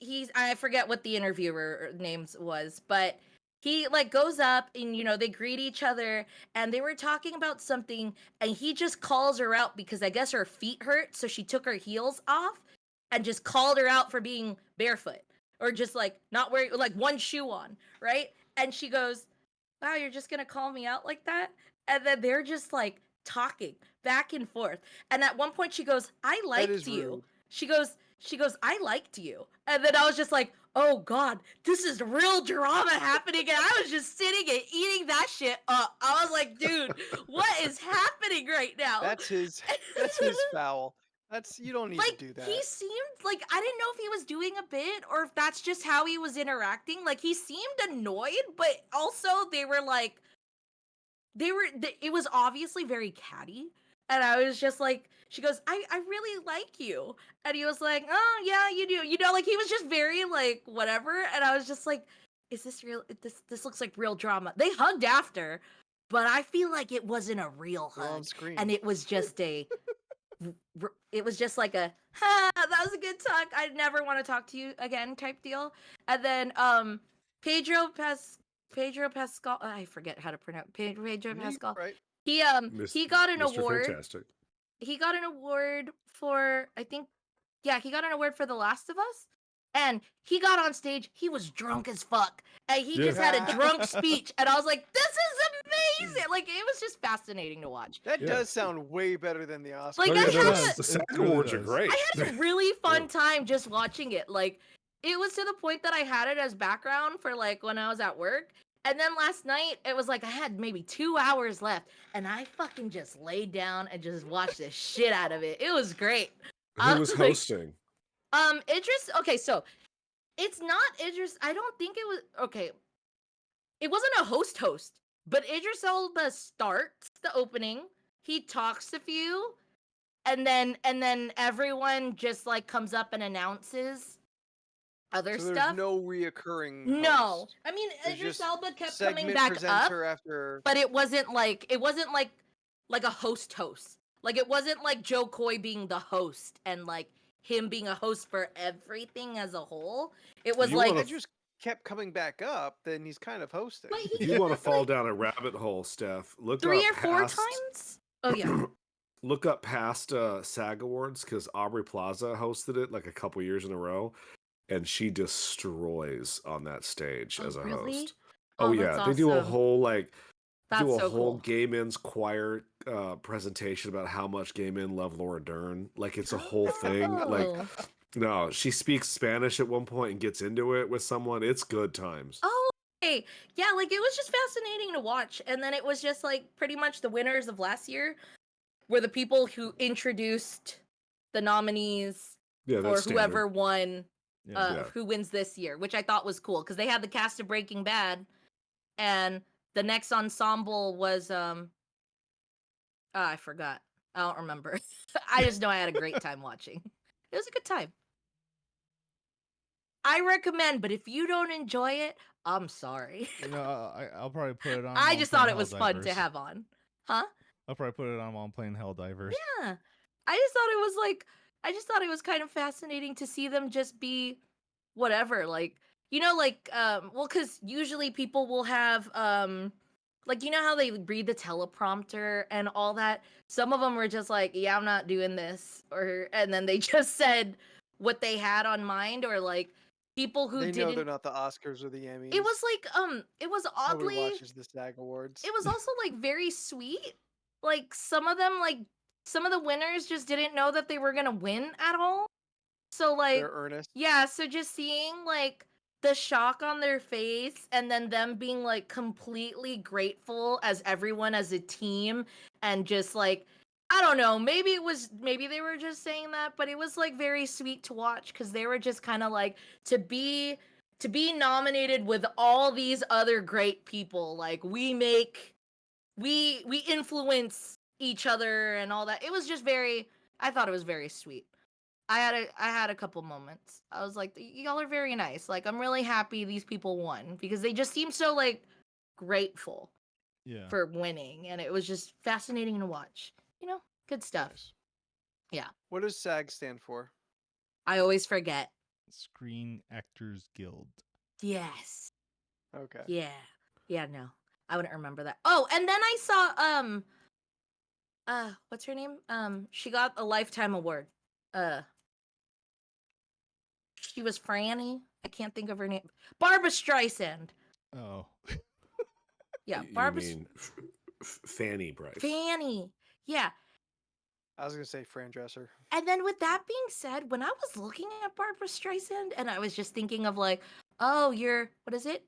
quick. I forget what the interviewer names was, but he like goes up and they greet each other and they were talking about something and he just calls her out because I guess her feet hurt, so she took her heels off and just called her out for being barefoot or just like not wearing like one shoe on, right? And she goes, "Wow, you're just gonna call me out like that?" And then they're just like talking back and forth. And at one point she goes, "I liked you." Rude. She goes, "I liked you." And then I was just like, oh god, this is real drama happening. And I was just sitting and eating that shit up. I was like, dude, what is happening right now? That's his foul. You don't need like, to do that. he seemed like, I didn't know if he was doing a bit or if that's just how he was interacting. Like, he seemed annoyed, but also it was obviously very catty. And I was just like, she goes, I really like you. And he was like, oh, yeah, you do. Like, he was just very, like, whatever. And I was just like, is this real? This looks like real drama. They hugged after, but I feel like it wasn't a real They're on hug. screen. And it was just it was just like a, ha, that was a good talk. I never want to talk to you again type deal. And then, Pedro Pascal, I forget how to pronounce Pedro Pascal. Right. He got an Mr. award. Fantastic. He got an award for, I think, yeah, he got an award for The Last of Us. And he got on stage, he was drunk as fuck. And he just had a drunk speech. And I was like, this is amazing. Like, it was just fascinating to watch. That does sound way better than the Oscars. Like, Oh, yeah, I it had does. a- The SAG It really Awards are does. great. I had a really fun time just watching it. Like, it was to the point that I had it as background for, like, when I was at work. And then last night, it was like I had maybe 2 hours left. And I fucking just laid down and just watched the shit out of it. It was great. Who was like, hosting? Idris, okay, so it's not Idris. I don't think it was, okay. It wasn't a host, but Idris Elba starts the opening. He talks a few, and then everyone just like comes up and announces other So stuff. there's no reoccurring. No, host. I mean There's Idris just Elba kept coming Segment back up, presenter after. but it wasn't like a host. Like, it wasn't like Joe Coy being the host and like him being a host for everything as a whole. It was You like, wanna That just kept coming back up, then he's kind of hosting. but If he you did want to that, fall like, down a rabbit hole, Steph, look 3 up or 4 past times. Oh yeah. look up past SAG Awards because Aubrey Plaza hosted it like a couple years in a row, and she destroys on that stage Oh, as a really? host. Oh, Oh that's yeah, they do a awesome. whole like That's so whole cool. gay men's choir presentation about how much gay men love Laura Dern. Like it's a whole thing. Like Oh. no, she speaks Spanish at one point and gets into it with someone. It's good times. Oh, okay. Yeah, like it was just fascinating to watch. And then it was just like pretty much the winners of last year were the people who introduced the nominees Yeah, for that's standard. whoever won, Yeah. Yeah. who wins this year, which I thought was cool because they had the cast of Breaking Bad, and the next ensemble was I forgot. I don't remember. I just know I had a great time watching. It was a good time. I recommend, but if you don't enjoy it, I'm sorry. You know, I'll probably put it on. I while I'm just playing thought it was fun to Helldivers. have on. Huh? I'll probably put it on while I'm playing Helldivers. Yeah. I just thought it was like I just thought it was kind of fascinating to see them just be whatever, like like well, cuz usually people will have like how they read the teleprompter and all that. Some of them were just like, "Yeah, I'm not doing this," or and then they just said what they had on mind, or like people who They know they're didn't. not the Oscars or the Emmys. It was like it was Nobody oddly. watches the SAG Awards. It was also like very sweet. Like some of them, like some of the winners just didn't know that they were gonna win at all. So like, They're earnest. yeah, so just seeing like the shock on their face and then them being like completely grateful as everyone as a team, and just like I don't know, maybe they were just saying that, but it was like very sweet to watch because they were just kind of like to be nominated with all these other great people. Like we influence each other and all that. It was just very. I thought it was very sweet. I had a couple moments. I was like, y'all are very nice. Like I'm really happy these people won because they just seemed so like grateful Yeah. for winning, and it was just fascinating to watch. Good stuff. Nice. Yeah. What does SAG stand for? I always forget. Screen Actors Guild. Yes. Okay. Yeah. Yeah, no. I wouldn't remember that. Oh, and then I saw what's her name? She got a lifetime award. She was Franny. I can't think of her name. Barbara Streisand. Oh. Yeah, You Barbara mean Fanny Bryce? Fanny. Yeah. I was gonna say Fran Dresser. And then with that being said, when I was looking at Barbara Streisand and I was just thinking of like, oh, what is it?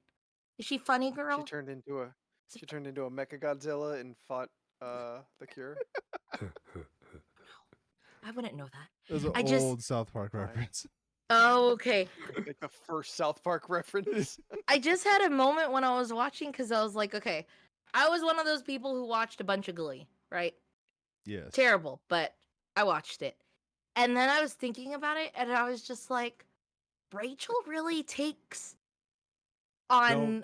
Is she funny girl? She turned into a Is it she turned into a Mecha Godzilla and fought the Cure. I wouldn't know that. It was an I just- old South Park Fine. reference. Oh, okay. Like the first South Park reference. I just had a moment when I was watching because I was like, okay, I was one of those people who watched a bunch of Glee, right? Yes. Terrible, but I watched it. And then I was thinking about it and I was just like, Rachel really takes on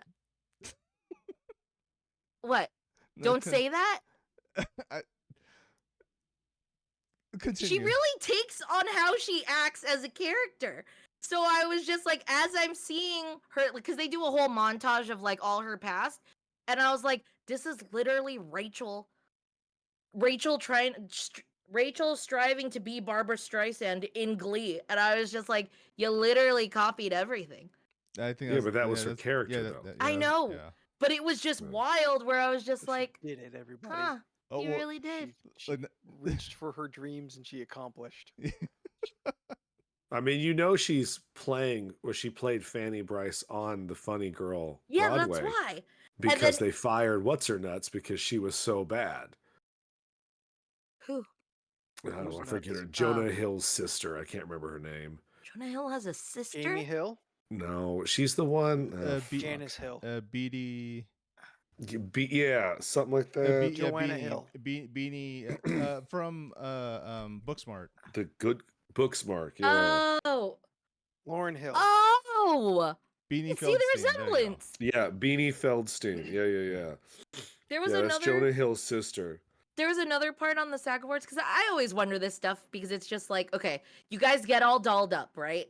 what? No, Don't say that? I, continue. She really takes on how she acts as a character. So I was just like, as I'm seeing her, because they do a whole montage of like all her past, and I was like, this is literally Rachel striving to be Barbara Streisand in Glee, and I was just like, you literally copied everything. I think. Yeah, but that was her that's- character, that- though. that- I yeah, know. Yeah. But it was just Yeah. wild, where I was just She like, did it, everybody. huh, Oh, you well, really did. She Like, reached for her dreams and she accomplished. I mean, she's playing, or she played Fanny Bryce on the Funny Girl Yeah, Broadway that's why. because then- they fired what's her nuts because she was so bad. Who? I don't know. Who's I forget nuts? her. Jonah Hill's sister. I can't remember her name. Jonah Hill has a sister? Jamie Hill, No, she's the one. Janice Hill, Beanie. Yeah, something like that. Joanna Beanie, Hill. Beanie from Booksmart. The good Booksmart. Yeah, Oh. Lauren Hill. Oh. Beanie You see the Feldstein, there you go. resemblance. yeah. Beanie Feldstein. Yeah. There was Yeah, that's another. Jonah Hill's sister. there was another part on the SAG Awards because I always wonder this stuff because it's just like, okay, you guys get all dolled up, right?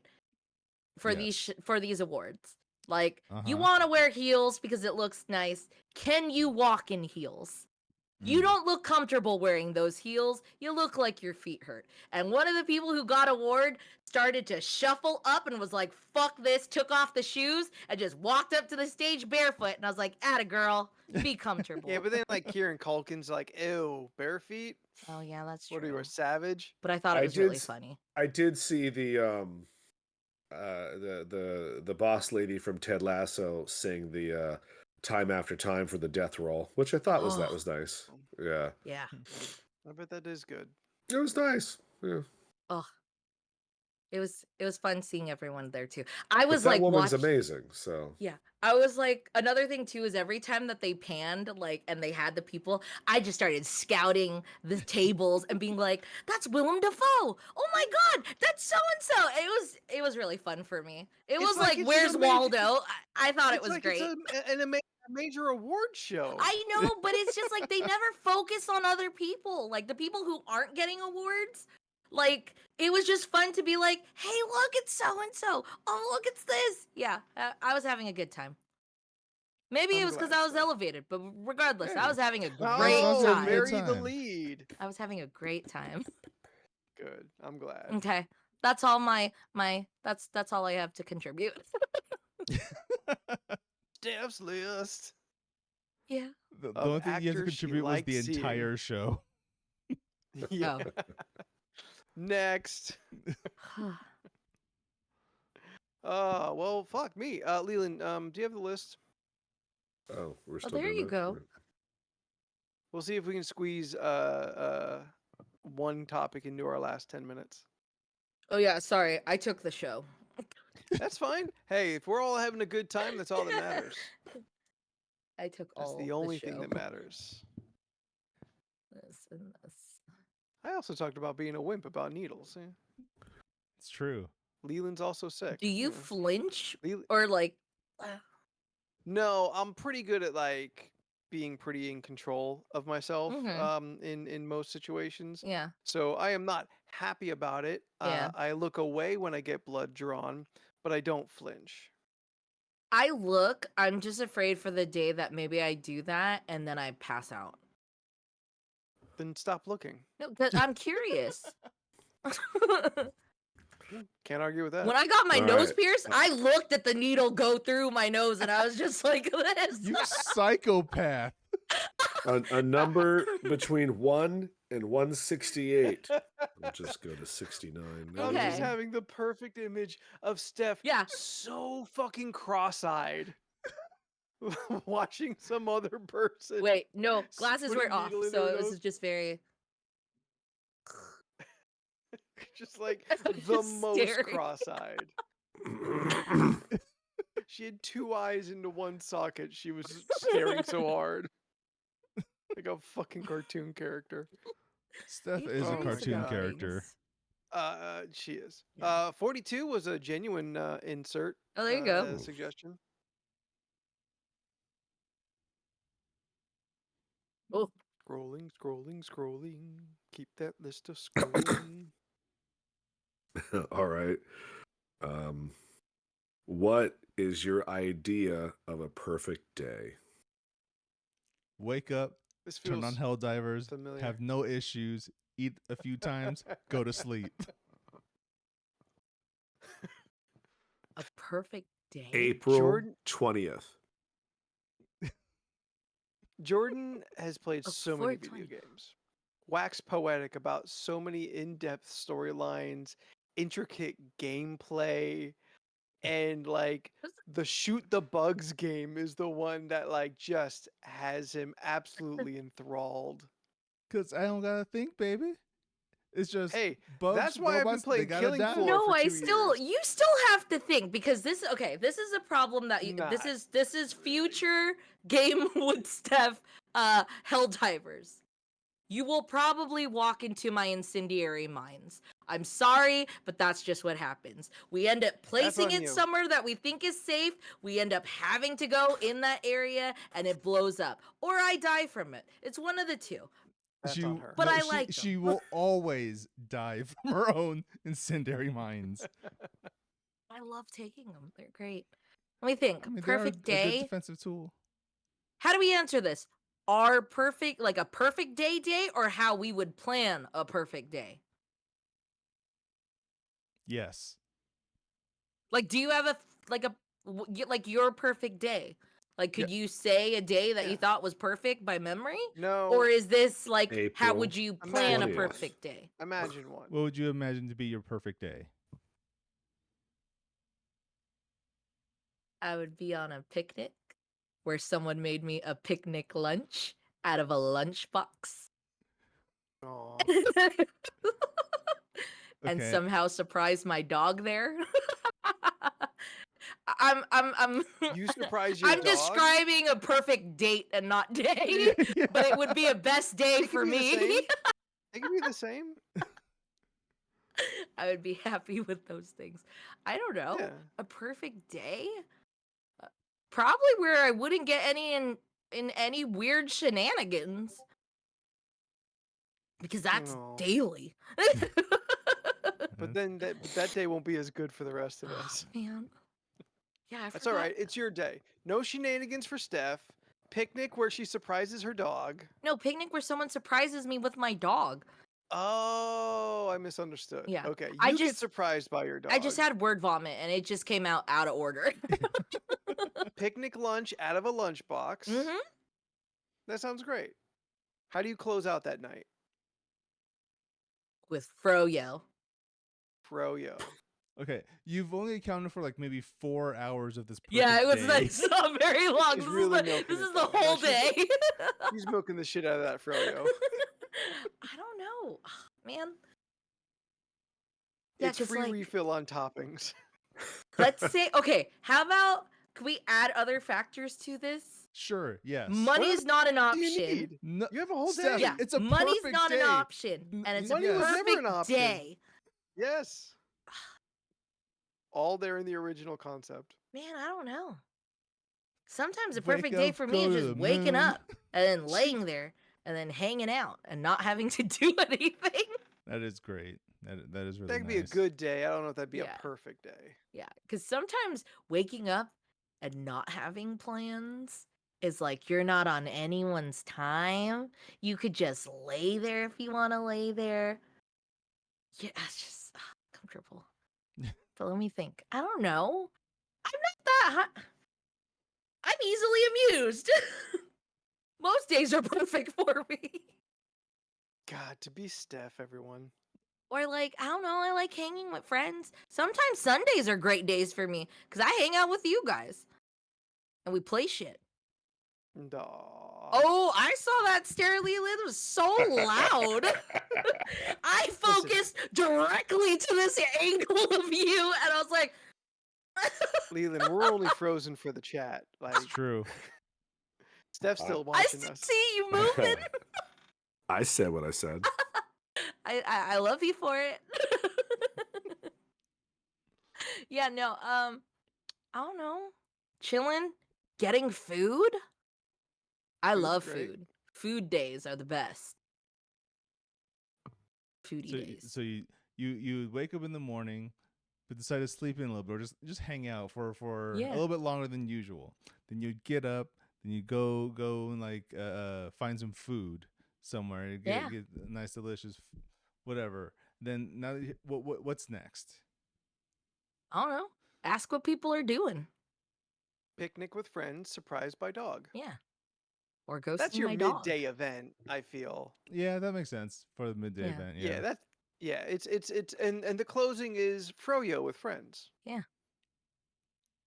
For Yes. for these awards. Like, you Uh-huh. want to wear heels because it looks nice. Can you walk in heels? You Mm. don't look comfortable wearing those heels. You look like your feet hurt. And one of the people who got award started to shuffle up and was like, fuck this, took off the shoes and just walked up to the stage barefoot. And I was like, atta girl, be comfortable. Yeah, but then like Kieran Culkin's like, ew, bare feet? Oh yeah, that's What are you, true. a savage? But I thought it I was did really s- funny. I did see the boss lady from Ted Lasso sing the time after time for the death roll, which I thought was Oh, nice. Yeah, yeah. I bet that is good. it was nice. Yeah, Oh, it was fun seeing everyone there too. I but was that like woman's watch amazing. So Yeah. I was like, another thing too is every time that they panned, like, and they had the people, I just started scouting the tables and being like, that's Willem Dafoe. Oh my God, that's so and so. It was really fun for me. It It's was like like, it's an where's amazing. Waldo? I thought it It's was like great. a major award show. I know, but it's just like they never focus on other people. Like the people who aren't getting awards. Like it was just fun to be like, hey, look, it's so and so. Oh, look, it's this. Yeah, I was having a good time. Maybe it I'm was because glad, I was Steph. elevated, but regardless, I Hey, was having a as long great as you have a time. good Bury the time. lead. I was having a great time. Good. I'm glad. Okay, that's all that's all I have to contribute. Steph's list Yeah. The of only thing you have to actors she contribute was the liked seeing. entire show. Yeah. Oh. Next. Well, fuck me. Leland, do you have the list? oh, we're Oh, still there doing you that? go. We'll see if we can squeeze one topic into our last 10 minutes. Oh yeah, sorry, I took the show. That's fine. Hey, if we're all having a good time, that's all that matters. I took That's all the only thing show. that matters. This and this. I also talked about being a wimp about needles. Yeah. It's true. Leland's also sick. Do you yeah. flinch Lel- or like? No, I'm pretty good at like being pretty in control of myself Mhm. in most situations. Yeah. So I am not happy about it. Yeah. I look away when I get blood drawn, but I don't flinch. I'm just afraid for the day that maybe I do that and then I pass out. Then stop looking. No, 'cause I'm curious. Can't argue with that. When I got my All nose right. pierced, I looked at the needle go through my nose and I was just like this. You psychopath. A number between 1 and 168. We'll just go to 69 now. I'm just Okay. having the perfect image of Steph Yeah. so fucking cross-eyed watching some other person. Wait, no, glasses put a were off, needle in so her it was nose. just very Just like I'm the just most staring. cross-eyed. She had two eyes into one socket. She was staring so hard. Like a fucking cartoon character. Steph You is a Oh my cartoon God. character. She is. Yeah. 42 was a genuine insert Oh, there you go. suggestion. Oh, Scrolling, scrolling, scrolling. Keep that list of scrolling. All right. What is your idea of a perfect day? Wake up, This turn on feels Helldivers, familiar. have no issues, eat a few times, go to sleep. a perfect day. April Jordan- 20th. Jordan has played Oh, so many 420. video games. Wax poetic about so many in-depth storylines, intricate gameplay, and like the shoot the bugs game is the one that like just has him absolutely enthralled. Cause I don't gotta think, baby. It's just Hey, bugs, that's why I've been robots, they playing gotta Killing die. Floor. No, for I 2 still years. you still have to think because this is a problem that this Not is future game with Steph Helldivers. You will probably walk into my incendiary mines. I'm sorry, but that's just what happens. We end up placing on it you. somewhere that we think is safe. We end up having to go in that area and it blows up. Or I die from it. It's one of the two. That's on her. But I she, like she them. will always die from her own incendiary mines. I love taking them. They're great. Let me think. I mean, Perfect they are a good day. defensive tool. How do we answer this? Our perfect, like a perfect day, or how we would plan a perfect day? Yes. Like, do you have like your perfect day? Like, could you say a day that you Yeah. thought was perfect by memory? No. Or is this like, how April would you plan a 20th. perfect day? Imagine one. What would you imagine to be your perfect day? I would be on a picnic where someone made me a picnic lunch out of a lunchbox. Aw. And Okay. somehow surprise my dog there. I'm You surprise your I'm dog? describing a perfect date and not day, but it would be a best day They for can be the me. same. They can be the same. I would be happy with those things. I don't know. Yeah. A perfect day? Probably where I wouldn't get any in any weird shenanigans. Because that's Aw. daily. But then that day won't be as good for the rest of Oh, us. man. Yeah, I That's all forgot. right. It's your day. No shenanigans for Steph. Picnic where she surprises her dog. No, picnic where someone surprises me with my dog. Oh, I misunderstood. Yeah. Okay, I you get just- surprised by your dog. I just had word vomit and it just came out of order. picnic lunch out of a lunchbox. Mm-hmm. That sounds great. How do you close out that night? With Froyo. Froyo. Okay, you've only accounted for like maybe 4 hours of this. Yeah, it was day. like it's not very long. She's This really is the, milking this it, is the though. No, whole she's- day. He's milking the shit out of that Froyo. I don't know, man. Yeah, It's 'cause, free like- refill on toppings. Let's say, okay, how about, can we add other factors to this? Sure. Yes. Money is not an What do you option. need? No, You have a whole Steph, day. Yeah, it's a money's perfect not day. an option, and it's Money a was never perfect an option. day. Yes. All there in the original concept. Man, I don't know. Sometimes a Wake perfect day up, for me go is to just the waking moon. up and then laying there and then hanging out and not having to do anything. That is great. That is really That could be a nice. good day. I don't know if that'd be Yeah. a perfect day. Yeah, because sometimes waking up and not having plans is like you're not on anyone's time. You could just lay there if you want to lay there. Yeah, it's just comfortable. But let me think. I don't know. I'm not that hot. I'm easily amused. Most days are perfect for me. God, to be Steph, everyone. Or like, I don't know, I like hanging with friends. Sometimes Sundays are great days for me because I hang out with you guys. And we play shit. Aw. Oh, I saw that stare, Leland. It was so loud. I focused directly to this angle of you, and I was like, Leland, we're only frozen for the chat. Like, It's true. Steph's still I watching us. see you moving. I said what I said. I love you for it. Yeah, no, I don't know. Chilling, getting food. I Food's love great. food. Food days are the best. Foodie days. So you wake up in the morning, but decide to sleep in a little bit, or just hang out for Yeah. a little bit longer than usual. Then you get up, then you go and like find some food somewhere. Yeah. Get a nice delicious whatever. Then now that what's next? I don't know. Ask what people are doing. Picnic with friends, surprised by dog. Yeah. Or go That's see your my dog. midday event, I feel. Yeah, that makes sense for the midday Yeah. event. Yeah, Yeah. that's it's and the closing is Froyo with friends.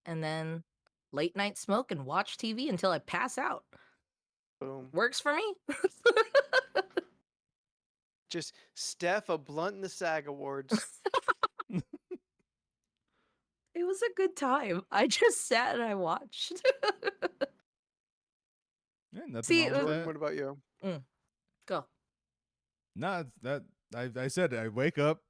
And then late night smoke and watch TV until I pass out. Boom. Works for me. Just Steph a blunt in the SAG Awards. It was a good time. I just sat and I watched. Yeah, nothing See, wrong with Jordan, that. what about you? Go. No, it's that I said I wake up.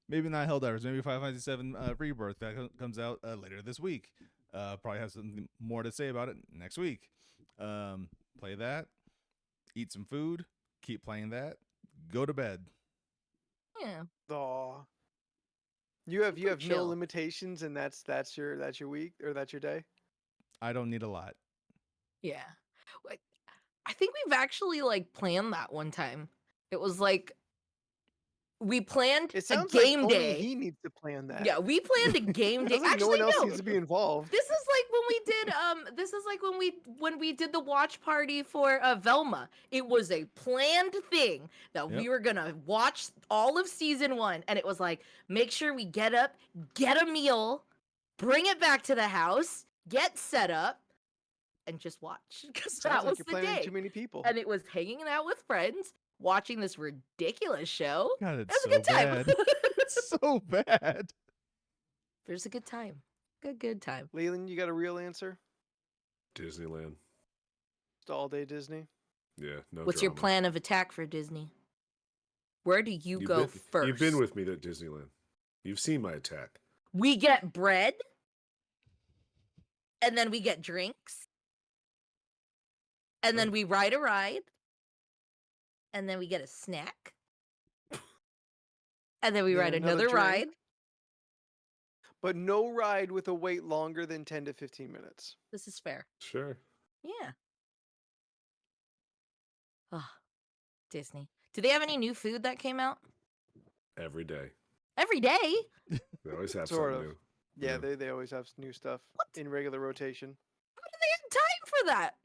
Maybe not Helldivers, maybe Final Fantasy VII Rebirth that comes out later this week. Probably have something more to say about it next week. Play that, eat some food, keep playing that, go to bed. Yeah. Aw. You have Super no chill. limitations, and that's your week or that's your day. I don't need a lot. Yeah. Like, I think we've actually like planned that one time. It was like we planned It a sounds like game only day. he needs to plan that. Yeah, we planned a game day. Sounds like no Actually, one else no. needs to be involved. This is like when we did this is like when we did the watch party for Velma. It was a planned thing that we Yep. were gonna watch all of season 1, and it was like, make sure we get up, get a meal, bring it back to the house, get set up, and just watch. Because Sounds that like was you're the planning day. too many people. And it was hanging out with friends, watching this ridiculous show. God, It it's was so a good time. bad. It's so bad. It was a good time. Good time. Leland, you got a real answer? Disneyland. Just all day Disney. Yeah, no What's your drama. plan of attack for Disney? Where do you go first? You've been with me at Disneyland. You've seen my attack. We get bread, and then we get drinks, and then we ride a ride, and then we get a snack, and then we Then ride another another ride. drink. But no ride with a wait longer than 10 to 15 minutes. This is fair. Sure. Yeah. Oh, Disney. Do they have any new food that came out? Every day. Every day? They always have Sort something of. new. Yeah, Yeah. they always have new stuff What? in regular rotation. How do they have time for that?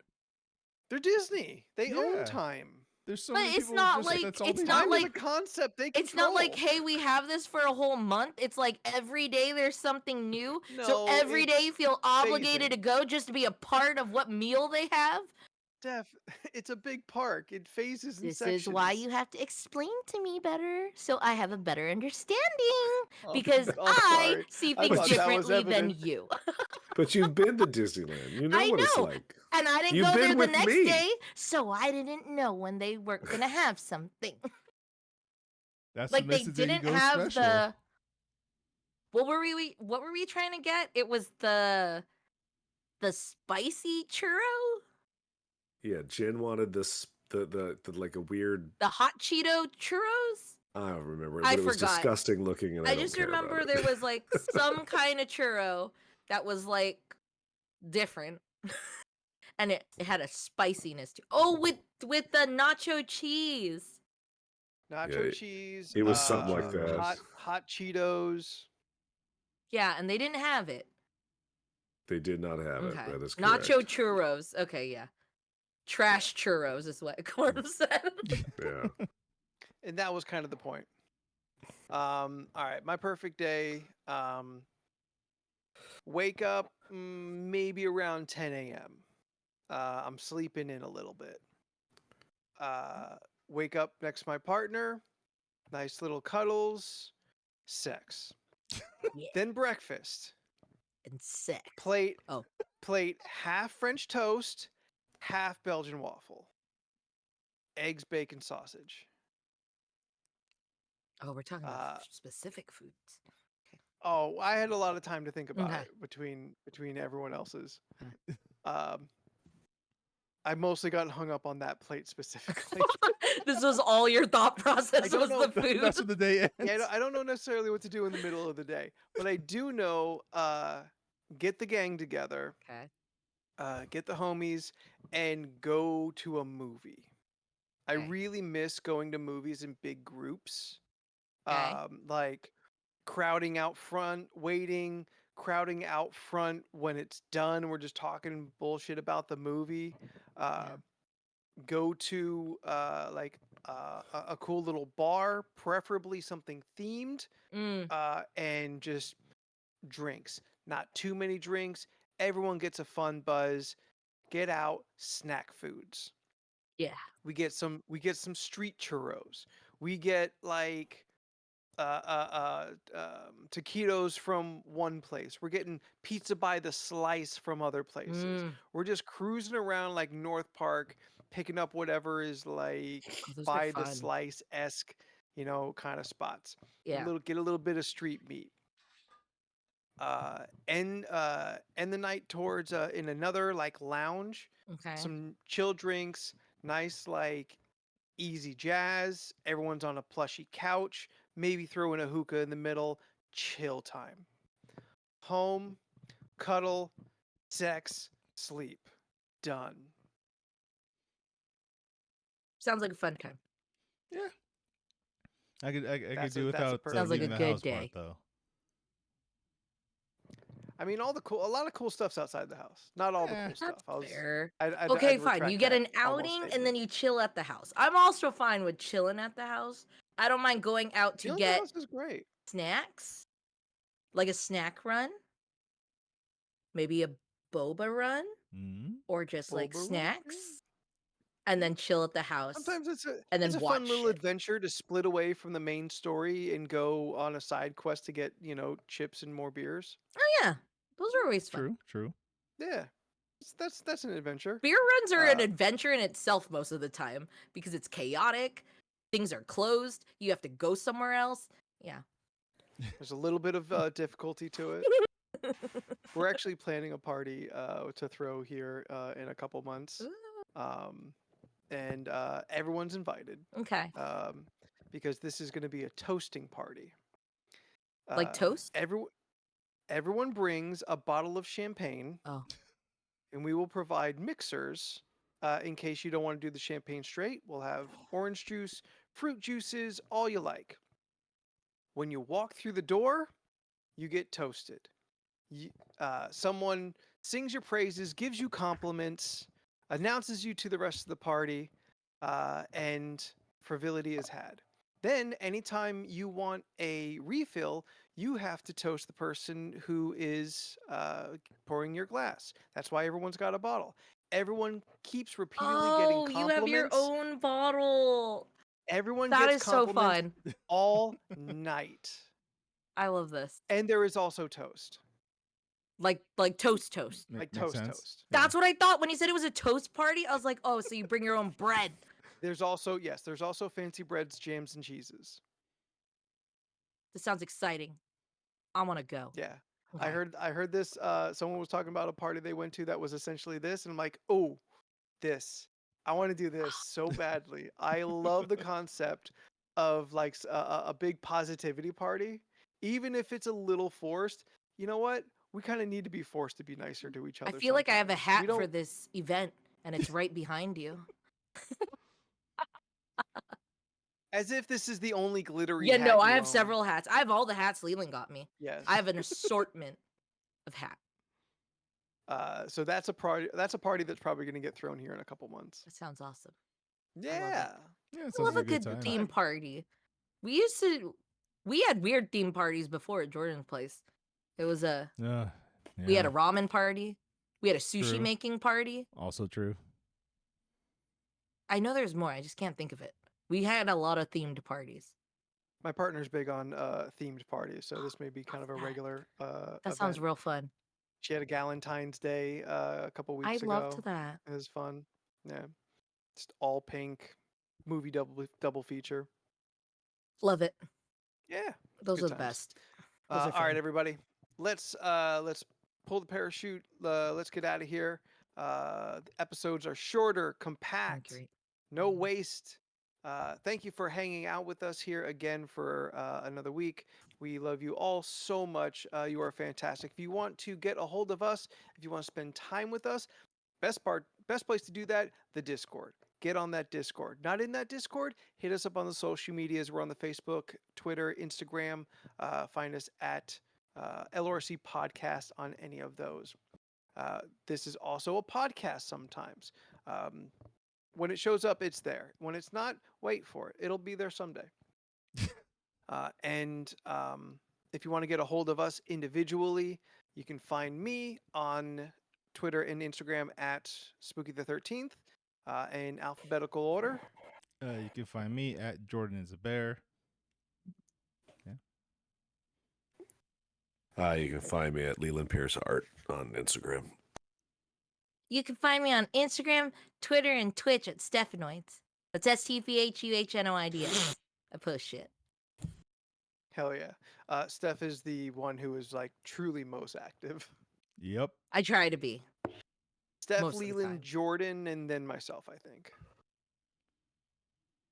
They're Disney. They Yeah. own time. There's so But many it's people not just, like- that's all it's they not do. Time is like- a concept they control. It's not like, hey, we have this for a whole month. It's like every day there's something new. So No, every day you feel obligated to phasing. go just to be a part of what meal they have. Steph, it's a big park. It phases in This sections. is why you have to explain to me better so I have a better understanding. Oh, Because I'm I sorry. see I things thought that was differently than evident. you. But you've been to Disneyland. You know I what it's know. like. And I didn't You've go there been the with next me. day, so I didn't know when they were gonna have something. That's Like what they makes the day didn't go have special. the. What were we trying to get? It was the spicy churro, Yeah, Jen wanted this the like a weird. the hot Cheeto churros. I don't remember. I But it was forgot. disgusting looking, and I I don't just care about remember it. there was like some kind of churro that was like different, and it had a spiciness to. Oh, with the nacho cheese. Nacho Yeah, cheese. it was something like that. Hot Cheetos. Yeah, and they didn't have it. They did not have Okay. it. That is correct. Nacho churros. Okay, yeah. Trash churros is what Corm said. Yeah. And that was kind of the point. All right, my perfect day. Wake up maybe around 10 a.m. I'm sleeping in a little bit. Wake up next to my partner. Nice little cuddles. Sex. Yeah. Then breakfast. And sex. Plate. Oh. Plate half French toast, half Belgian waffle. Eggs, bacon, sausage. Oh, we're talking about Uh, specific foods. Oh, I had a lot of time to think about Okay. it between everyone else's. Okay. I mostly got hung up on that plate specifically. This was all your thought process don't was know. the food. That's what the day ends. Yeah, I don't know necessarily what to do in the middle of the day, but I do know get the gang together, Okay. get the homies, and go to a movie. I Okay. really miss going to movies in big groups. Okay. Like crowding out front, waiting, crowding out front when it's done. We're just talking bullshit about the movie. Go to like a cool little bar, preferably something themed, Mm, and just drinks. Not too many drinks. Everyone gets a fun buzz. Get out, snack foods. yeah. We get some street churros. We get like taquitos from one place. We're getting pizza by the slice from other places. Mm. We're just cruising around like North Park, picking up whatever is like Oh, those are by the fun. slice-esque, kind of spots. Yeah. Get a little bit of street meat. End the night towards in another like lounge, Okay. some chill drinks, nice like easy jazz. Everyone's on a plushy couch. Maybe throw in a hookah in the middle. Chill time. Home, cuddle, sex, sleep. Done. Sounds like a fun time. Yeah. I could That's do a without perfect Sounds like leaving a the good house part day. though. I mean, a lot of cool stuff's outside the house. Not all the Eh. cool stuff. That's fair. I'd Okay, fine. You retract get that an almost outing and statement. then you chill at the house. I'm also fine with chilling at the house. I don't mind going out to Field get house is great. snacks, like a snack run, maybe a boba run, Mm. or just like Boba run, snacks, and then chill at the house, Sometimes and it's then a fun watch little shit. adventure to split away from the main story and go on a side quest to get, chips and more beers. Oh yeah, those are always fun. True, true. Yeah. That's an adventure. Beer runs are an Uh, adventure in itself most of the time because it's chaotic. Things are closed. You have to go somewhere else. Yeah. There's a little bit of difficulty to it. We're actually planning a party to throw here in a couple months. Ooh, And everyone's invited okay. because this is going to be a toasting party. Like toast? Everyone brings a bottle of champagne, Oh. and we will provide mixers in case you don't want to do the champagne straight. We'll have orange juice, fruit juices, all you like. When you walk through the door, you get toasted. Someone sings your praises, gives you compliments, announces you to the rest of the party, and frivolity is had. Then, anytime you want a refill, you have to toast the person who is pouring your glass. That's why everyone's got a bottle. Everyone keeps repeatedly getting Oh, you have your compliments. own bottle. Everyone That gets is so compliments fun. all night. I love this. And there is also toast. Like toast. Like Makes sense. toast. Yeah. That's what I thought when he said it was a toast party. I was like, oh, so you bring your own bread. There's also fancy breads, jams, and cheeses. This sounds exciting. I want to go. Yeah. Okay. I heard this someone was talking about a party they went to that was essentially this, and I'm like, "Oh, this. I want to do this so badly." I love the concept of like a big positivity party, even if it's a little forced. You know what? We kind of need to be forced to be nicer to each I other. feel like I have a sometimes. hat We for don't. this event, and it's right behind you. As if this is the only glittery Yeah, hat no, I you have own. several hats. I have all the hats Leland got me. Yes. I have an assortment of hats. So that's a party. That's a party that's probably going to get thrown here in a couple months. That sounds awesome. Yeah. Yeah, it I sounds love like a good time. theme party. We had weird theme parties before at Jordan's place. It was we had a ramen party. We had a sushi True. making party. Also true. I know there's more. I just can't think of it. We had a lot of themed parties. My partner's big on themed parties, so this may be kind of a Love that. regular That sounds event. real fun. She had a Galentine's Day a couple I weeks ago. loved that. It was fun. Yeah. Just all pink movie double feature. Love it. Yeah. Those good are the times. best. Those are All right, fun. everybody. Let's pull the parachute. Let's get out of here. The episodes are shorter, compact, Great. no waste. Thank you for hanging out with us here again for another week. We love you all so much. You are fantastic. If you want to get a hold of us, if you want to spend time with us, best place to do that, the Discord. Get on that Discord. Not in that Discord, hit us up on the social medias. We're on the Facebook, Twitter, Instagram. Find us at LRC Podcast on any of those. This is also a podcast sometimes. When it shows up, it's there. When it's not, wait for it. It'll be there someday. And if you want to get a hold of us individually, you can find me on Twitter and Instagram at Spooky the 13th in alphabetical order. You can find me at Jordan is a Bear. You can find me at Leland Pierce Art on Instagram. You can find me on Instagram, Twitter, and Twitch at Stephanoids. That's STPHUHNOIDS. I post shit. Hell yeah. Steph is the one who is like truly most active. Yep. I try to be. Steph, Most of the time. Leland, Jordan, and then myself, I think.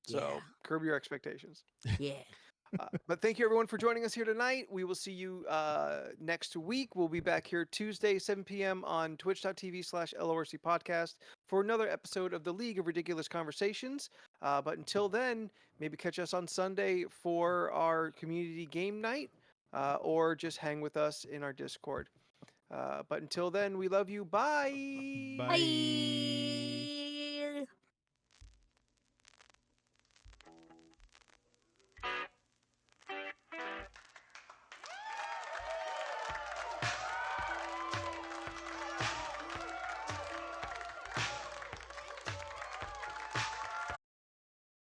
So Yeah. curb your expectations. Yeah. But thank you everyone for joining us here tonight. We will see you next week. We'll be back here Tuesday, 7 p.m. on twitch.tv/LORC podcast for another episode of the League of Ridiculous Conversations. But until then, maybe catch us on Sunday for our community game night or just hang with us in our Discord. But until then, we love you. Bye. Bye.